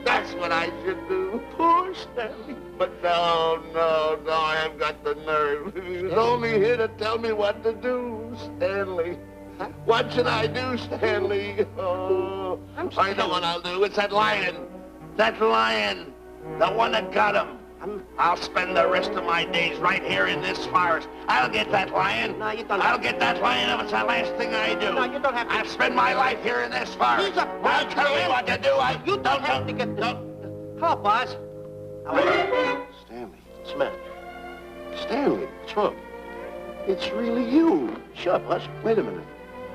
That's what I should do. Poor Stanley. But no, I haven't got the nerve. He was only here to tell me what to do, Stanley. Huh? What should I do, Stanley? Oh, I know what I'll do. It's that lion. That lion. The one that got him. I'll spend the rest of my days right here in this forest. I'll get that lion. No, you don't I'll have get that lion if it's the last thing I do. No, you don't have to. I'll spend my life here in this forest. He's a Don't tell me what to do. You don't have to get... Don't. Hello, boss. Stanley. What's the matter? Stanley. What's wrong? It's really you. Sure, boss. Wait a minute.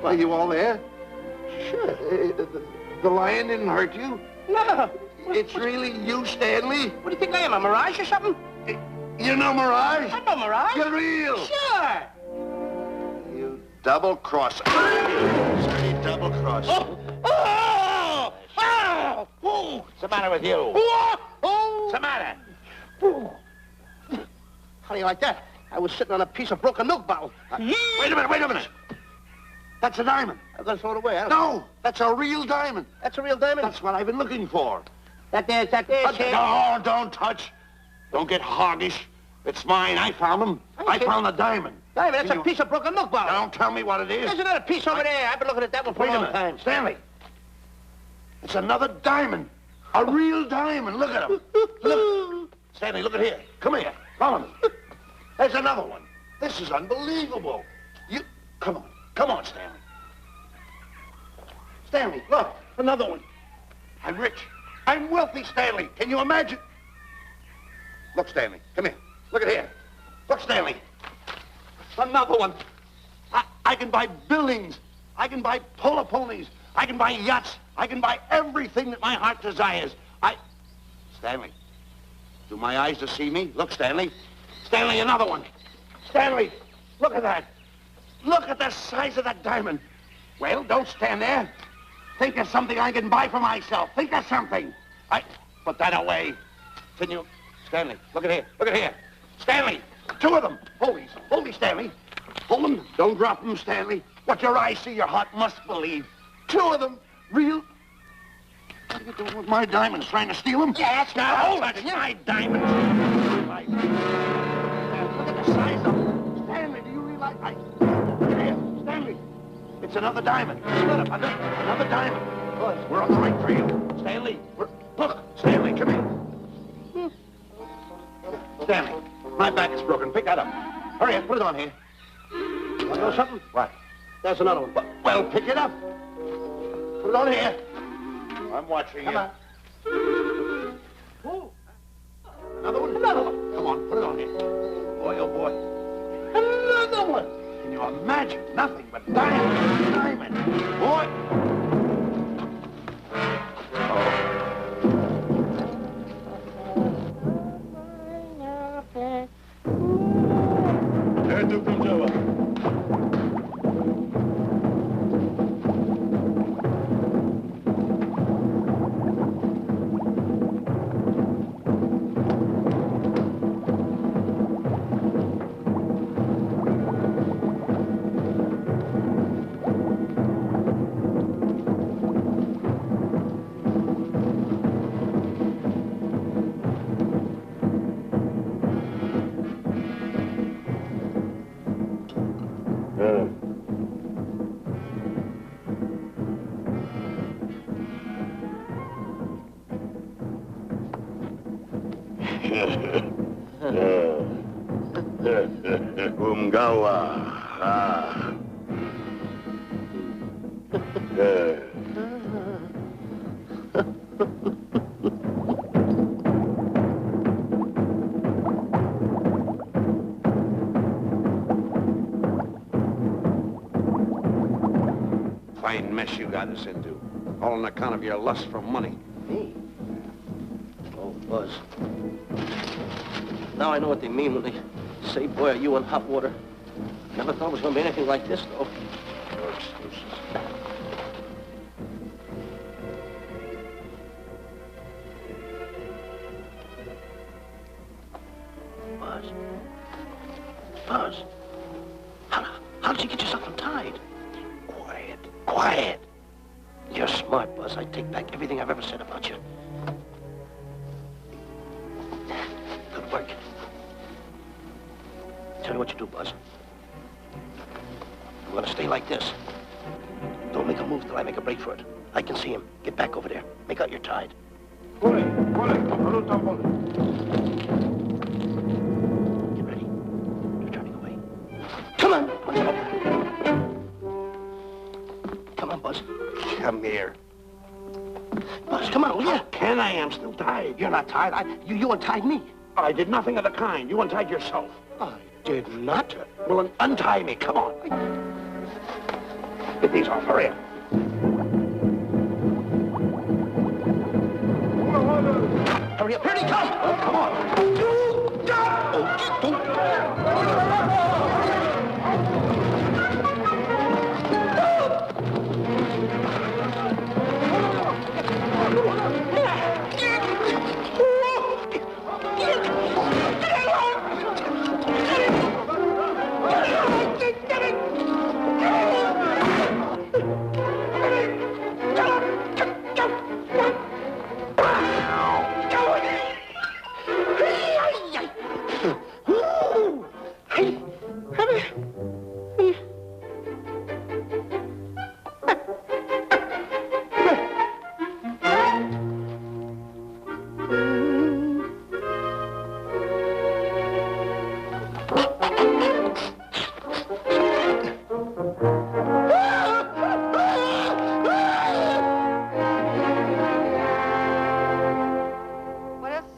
Are you all there? Sure. The lion didn't hurt you? No. It's really you, Stanley? What do you think I am, a mirage or something? You know Mirage? I'm no mirage. You're real. Sure. You double-crosser. Sorry, double-crosser. Oh! What's the matter with you? What's the matter? How do you like that? I was sitting on a piece of broken milk bottle. Wait a minute. That's a diamond. I'm gonna throw it away. No, that's a real diamond. That's a real diamond? That's what I've been looking for. That there, kid. No, don't touch. Don't get hoggish. It's mine. I found them. I found the diamond. Diamond, that's a piece of broken milk bottle. Don't tell me what it is. There's another piece over there. I've been looking at that one for Wait a a long minute. time. Stanley. It's another diamond. A real diamond. Look at him. Look. Stanley, look at here. Come here. Follow me. There's another one. This is unbelievable. Come on, Stanley. Stanley, look. Another one. I'm rich. I'm wealthy, Stanley. Can you imagine? Look, Stanley. Come here. Look at here. Look, Stanley. Another one. I can buy buildings. I can buy polo ponies. I can buy yachts. I can buy everything that my heart desires. Stanley, do my eyes deceive me? Look, Stanley. Stanley, another one. Stanley, look at that. Look at the size of that diamond. Well, don't stand there. Think of something I can buy for myself. Think of something. Put that away. Can you... Stanley, look at here. Look at here. Stanley, two of them. Hold me, Stanley. Hold them. Don't drop them, Stanley. What your eyes see, your heart must believe. Two of them. Real... What are you doing with my diamonds? Trying to steal them? Yes, now hold it. My diamonds. Look at the size of them. Stanley, do you realize... Look at here. Stanley. It's another diamond. Look, another diamond. We're on the right trail. Stanley, look, Stanley, come here. Stanley, my back is broken. Pick that up. Hurry up, put it on here. You know something? What? There's another one. Well, pick it up. Put it on here. I'm watching Come you. on. Another one? Another one. Come on, put it on here. Boy, oh boy. Another one. Can you imagine? Nothing but diamond. Boy. Esto contaba. Umgawa. Ah. Fine mess you got us into. All on account of your lust for money. Me? Oh, Buzz. Now I know what they mean when they say, boy, are you in hot water. Never thought it was going to be anything like this, though. No excuses. Buzz. Buzz. How did you get yourself untied? Quiet. Quiet. You're smart, Buzz. I take back everything I've ever said about you. Good work. Tell you what you do, Buzz. I'm gonna stay like this. Don't make a move till I make a break for it. I can see him. Get back over there. Make out you're tied. Pull it. Get ready. You're turning away. Come on. Come on, Buzz. Come here. Buzz, come on, will you? Can I? I'm still tied. You're not tied. You untied me. I did nothing of the kind. You untied yourself. I did not. Well, untie me. Come on. Get these off. Hurry up. Hurry up. Here he comes. Oh, come on.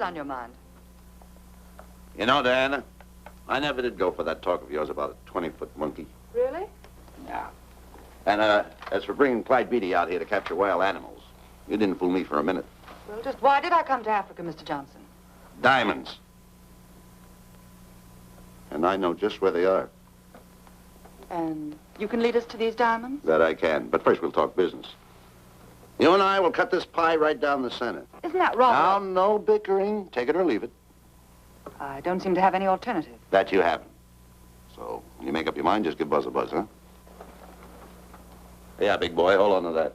On your mind? You know, Diana, I never did go for that talk of yours about a 20-foot monkey. Really? Yeah. And, as for bringing Clyde Beatty out here to capture wild animals, you didn't fool me for a minute. Well, just why did I come to Africa, Mr. Johnson? Diamonds. And I know just where they are. And you can lead us to these diamonds? That I can. But first we'll talk business. You and I will cut this pie right down the center. Isn't that wrong? Now, no bickering. Take it or leave it. I don't seem to have any alternative. That you haven't. So, when you make up your mind, just give Buzz a buzz, huh? Yeah, big boy, hold on to that.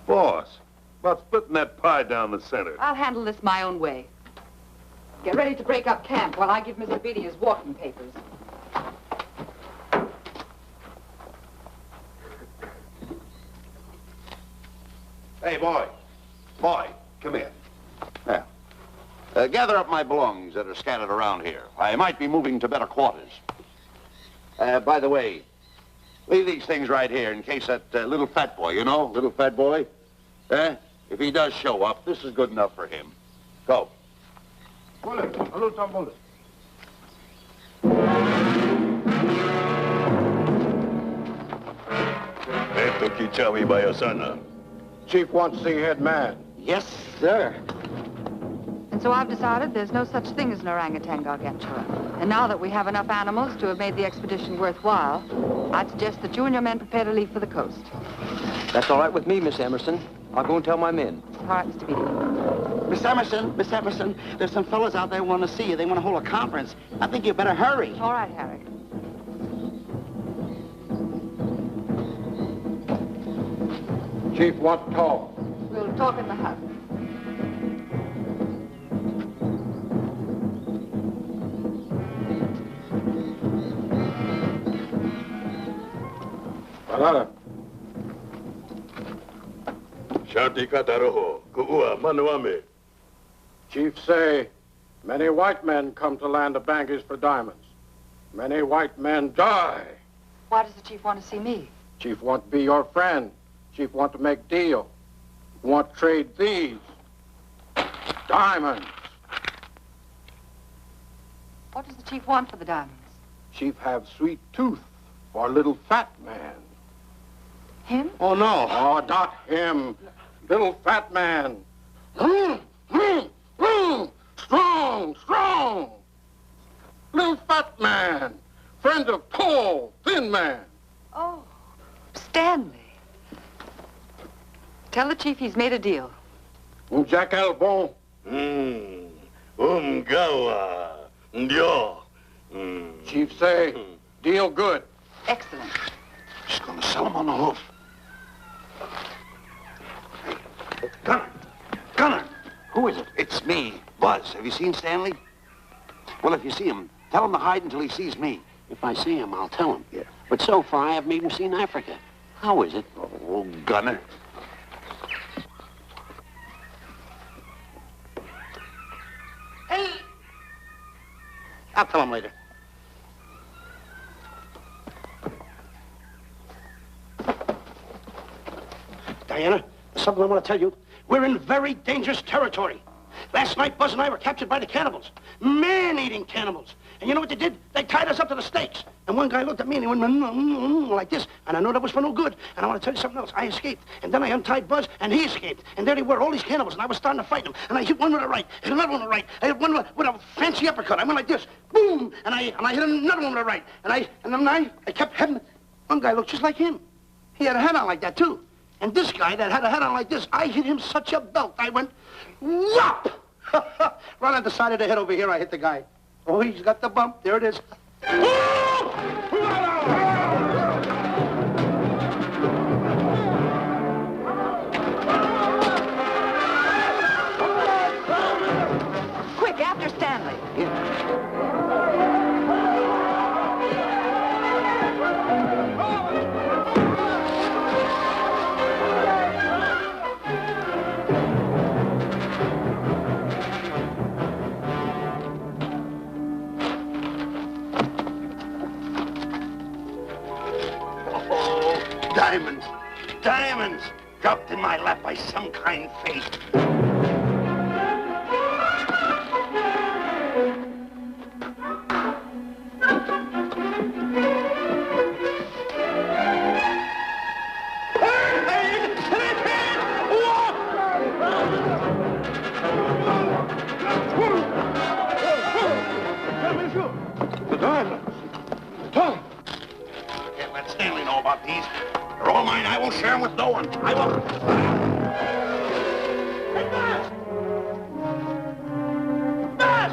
Boss, about splitting that pie down the center. I'll handle this my own way. Get ready to break up camp while I give Mr. Beatty his walking papers. Hey, boy. Boy, come here. Now, gather up my belongings that are scattered around here. I might be moving to better quarters. By the way, leave these things right here in case that little fat boy, you know, little fat boy, if he does show up, this is good enough for him. Go. Eto kichawi bayasana. Chief wants to see head man. Yes, sir. And so I've decided there's no such thing as an orangutan gargantua. And now that we have enough animals to have made the expedition worthwhile, I'd suggest that you and your men prepare to leave for the coast. That's all right with me, Miss Emerson. I'll go and tell my men. All right, Mr. Beatty. Miss Emerson, there's some fellas out there who want to see you. They want to hold a conference. I think you better hurry. All right, Harry. Chief wants to talk. We'll talk in the hut. Banana. Shanti kataroho, kuua manuame. Chief say, many white men come to land of Bangers for diamonds. Many white men die. Why does the chief want to see me? Chief want to be your friend. Chief want to make deal. Want to trade these diamonds. What does the chief want for the diamonds? Chief have sweet tooth for little fat man. Him? Oh, no. Oh, not him. Little fat man. Strong, strong. Little fat man. Friend of tall, thin man. Oh, Stanley. Tell the chief he's made a deal. Jack Albon. Gawa. Ndio. Chief say, deal good. Excellent. She's going to sell him on the hoof. Hey, Gunner. Gunner. Who is it? It's me, Buzz. Have you seen Stanley? Well, if you see him, tell him to hide until he sees me. If I see him, I'll tell him. Yeah. But so far, I haven't even seen Africa. How is it? Oh, Gunner. Hey! I'll tell him later. Diana, there's something I want to tell you. We're in very dangerous territory. Last night, Buzz and I were captured by the cannibals. Man-eating cannibals. And you know what they did? They tied us up to the stakes. And one guy looked at me and he went like this. And I know that was for no good. And I want to tell you something else. I escaped. And then I untied Buzz and he escaped. And there they were, all these cannibals. And I was starting to fight them. And I hit one with a right, hit another one with a right. I hit one with a fancy uppercut. I went like this. Boom! And I hit another one with a right. And then I kept hitting. One guy looked just like him. He had a hat on like that, too. And this guy that had a hat on like this, I hit him such a belt. I went, whop! Right on the side of the head over here, I hit the guy. Oh, he's got the bump. There it is. Quick, after Stanley. Diamonds. Diamonds. Dropped in my lap by some kind fate. The diamonds. Tom. Can't let Stanley know about these. They're all mine. I won't share them with no one. I won't. Hey, Buzz! Buzz!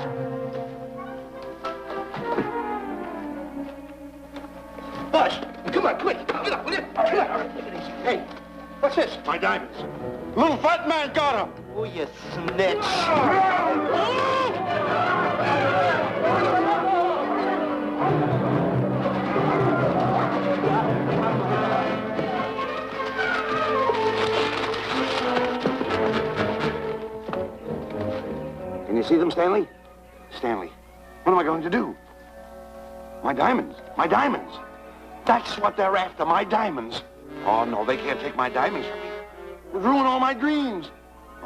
Buzz, come on, quick. Get up, will you? Come on. Take it easy. Hey, what's this? My diamonds. Little fat man got him. Oh, you snitch. Can you see them, Stanley? Stanley, what am I going to do? My diamonds. My diamonds. That's what they're after, my diamonds. Oh, no, they can't take my diamonds from me. It'll ruin all my dreams.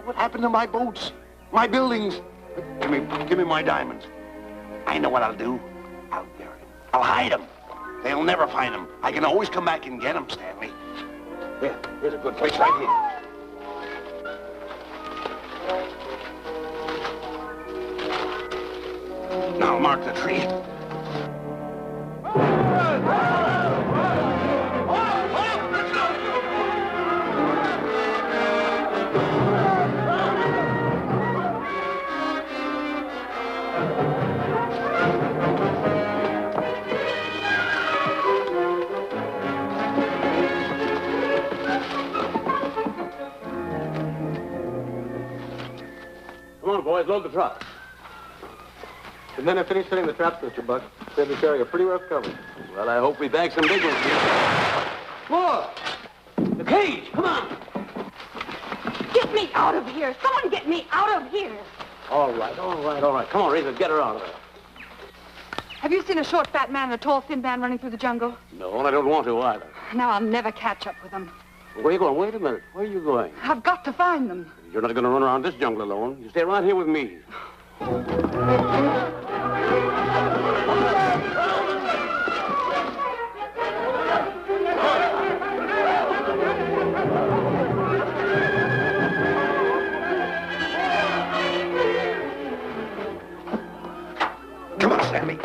What happened to my boats? My buildings? Give me my diamonds. I know what I'll do. I'll bury them. I'll hide them. They'll never find them. I can always come back and get them, Stanley. Here, here's a good place right here. Now mark the tree. Come on, boys, load the truck. The men have finished setting the traps, Mr. Buck. Said we carry a pretty rough cover. Well, I hope we bag some big ones here. Look! The cage! Come on! Get me out of here! Someone get me out of here! All right, all right, all right. Come on, Razor, get her out of there. Have you seen a short, fat man and a tall, thin man running through the jungle? No, and I don't want to either. Now I'll never catch up with them. Where are you going? Wait a minute. Where are you going? I've got to find them. You're not going to run around this jungle alone. You stay right here with me. Come on, Stanley.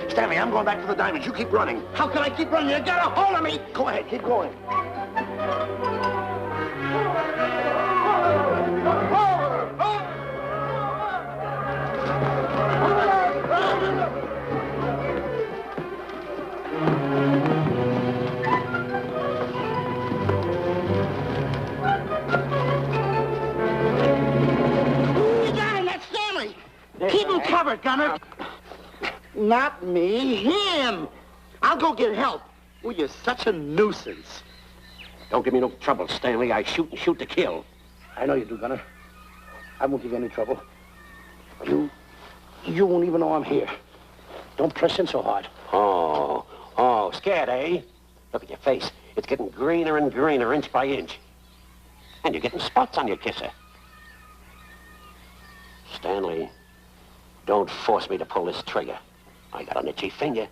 Stanley, I'm going back to the diamonds. You keep running. How can I keep running? You got a hold of me. Go ahead, keep going. You got him. That's Stanley. Keep him covered, Gunner. Not me, him. I'll go get help. Oh, you're such a nuisance. Don't give me no trouble, Stanley. I shoot and shoot to kill. I know you do, Gunner. I won't give you any trouble. You won't even know I'm here. Don't press in so hard. Oh, scared, eh? Look at your face. It's getting greener and greener, inch by inch. And you're getting spots on your kisser. Stanley, don't force me to pull this trigger. I got an itchy finger.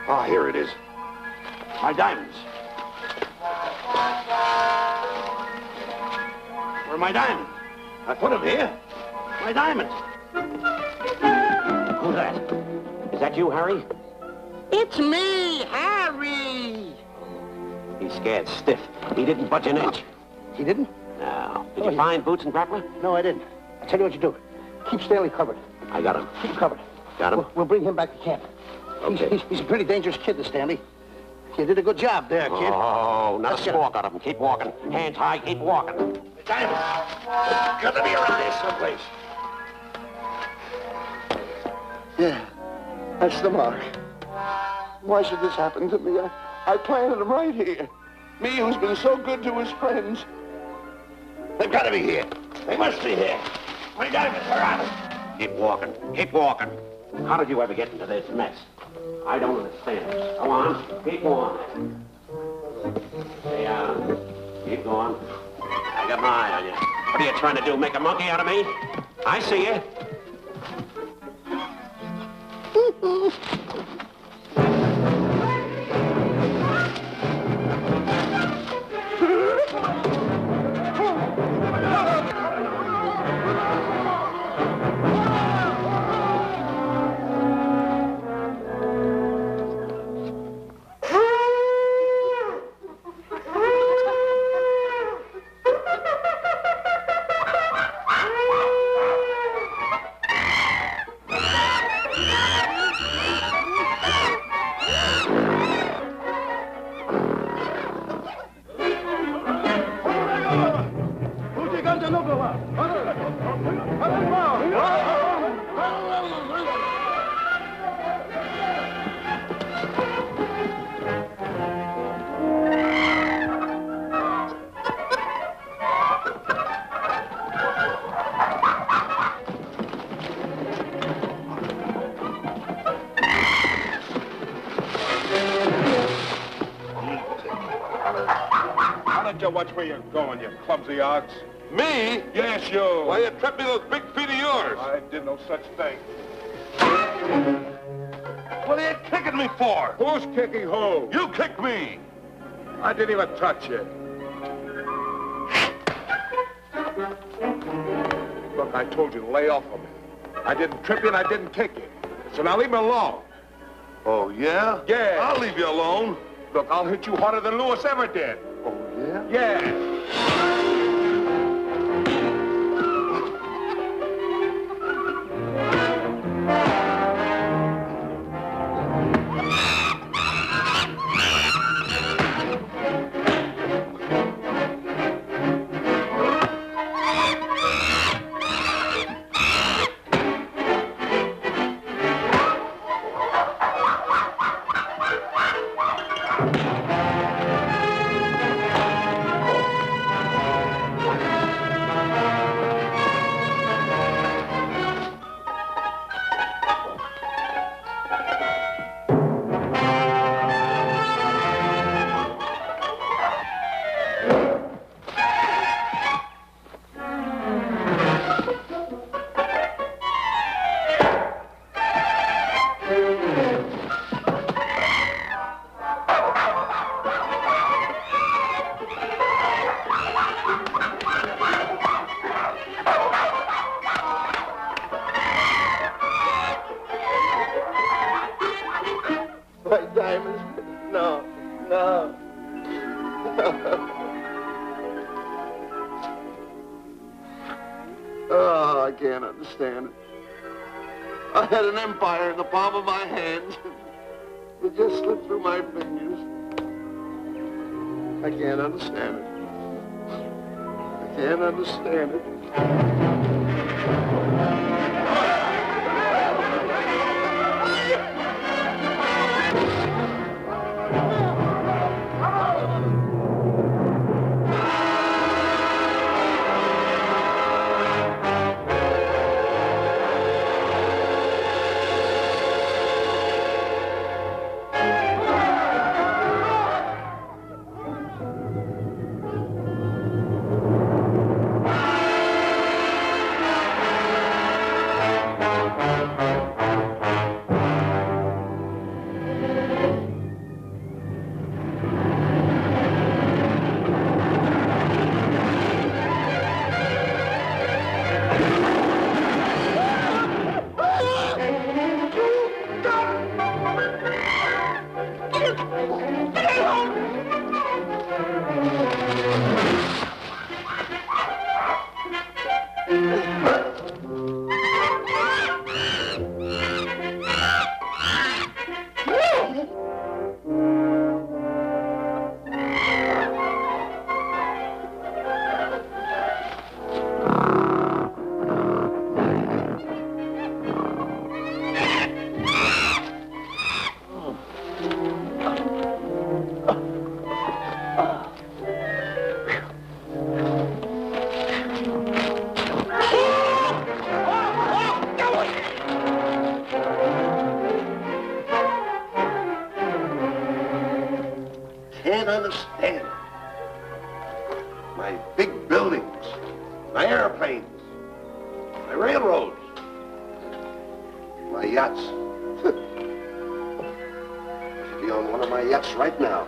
Ah, here it is. My diamonds. Where are my diamonds? I put them here. My diamonds. Who's that? Is that you, Harry? It's me, Harry. He's scared stiff. He didn't budge an inch. He didn't? No. Did you find Boots and Grappler? No, I didn't. I'll tell you what you do. Keep Stanley covered. I got him. Keep him covered. Got him? We'll bring him back to camp. Okay. He's a pretty dangerous kid, this Stanley. You did a good job there, kid. Oh, not a Let's get squawk out of him. Keep walking. Hands high, keep walking. The diamonds. It's got to be around here someplace. Yeah, that's the mark. Why should this happen to me? I planted them right here. Me who's been so good to his friends. They've got to be here. They must be here. My diamonds are out. Keep walking. Keep walking. How did you ever get into this mess? I don't understand. Go on. Keep going. Stay down. Keep going. I got my eye on you. What are you trying to do? Make a monkey out of me? I see you. Watch where you're going, you clumsy ox. Me? Yes, you. Why, you tripped me with those big feet of yours. I did no such thing. What are you kicking me for? Who's kicking who? You kicked me. I didn't even touch you. Look, I told you to lay off of me. I didn't trip you and I didn't kick you. So now leave me alone. Oh, yeah? Yeah. I'll leave you alone. Look, I'll hit you harder than Lewis ever did. Oh, yeah? Yeah. Oh, I can't understand it. I had an empire in the palm of my hands. It just slipped through my fingers. I can't understand it. I can't understand it. Can't understand. My big buildings, my airplanes, my railroads, my yachts. I should be on one of my yachts right now.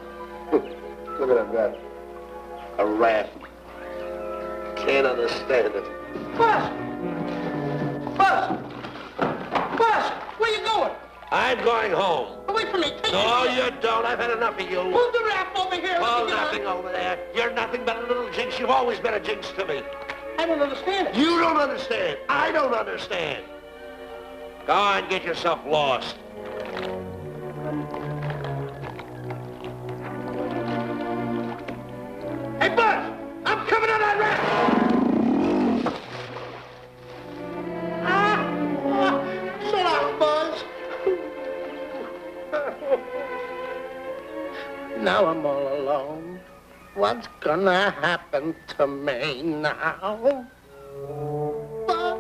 Look at that. A raft. Can't understand it. Buzz! Buzz! Buzz! Where you going? I'm going home. Wait for me. Take No, me. you don't. I've had enough of you. Move the raft over here. Oh, nothing over there. You're nothing but a little jinx. You've always been a jinx to me. I don't understand it. You don't understand. I don't understand. Go on, get yourself lost. Hey, Buzz! I'm coming on that raft! So long, Buzz. Now I'm all alone. What's gonna happen to me now? Buzz?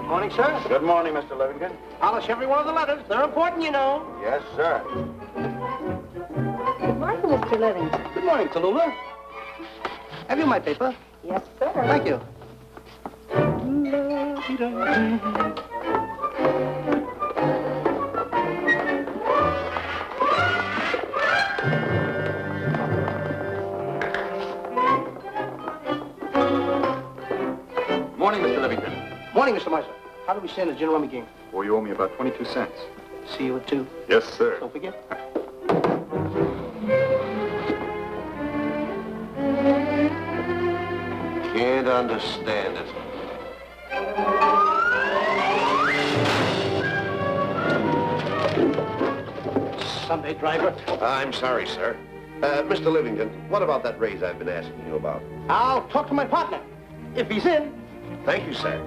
Morning, sir. Good morning, Mr. Livingston. Polish every one of the letters. They're important, you know. Yes, sir. Good morning, Mr. Livingston. Good morning, Tallulah. Have you my paper? Yes, sir. Thank you. Morning, Mr. Livingston. Morning, Mr. Marshall. How do we stand the gin rummy game? Well, you owe me about 22 cents. See you at 2. Yes, sir. Don't forget. Can't understand it. Sunday driver. I'm sorry, sir. Mr. Livingston, what about that raise I've been asking you about? I'll talk to my partner. If he's in. Thank you, sir.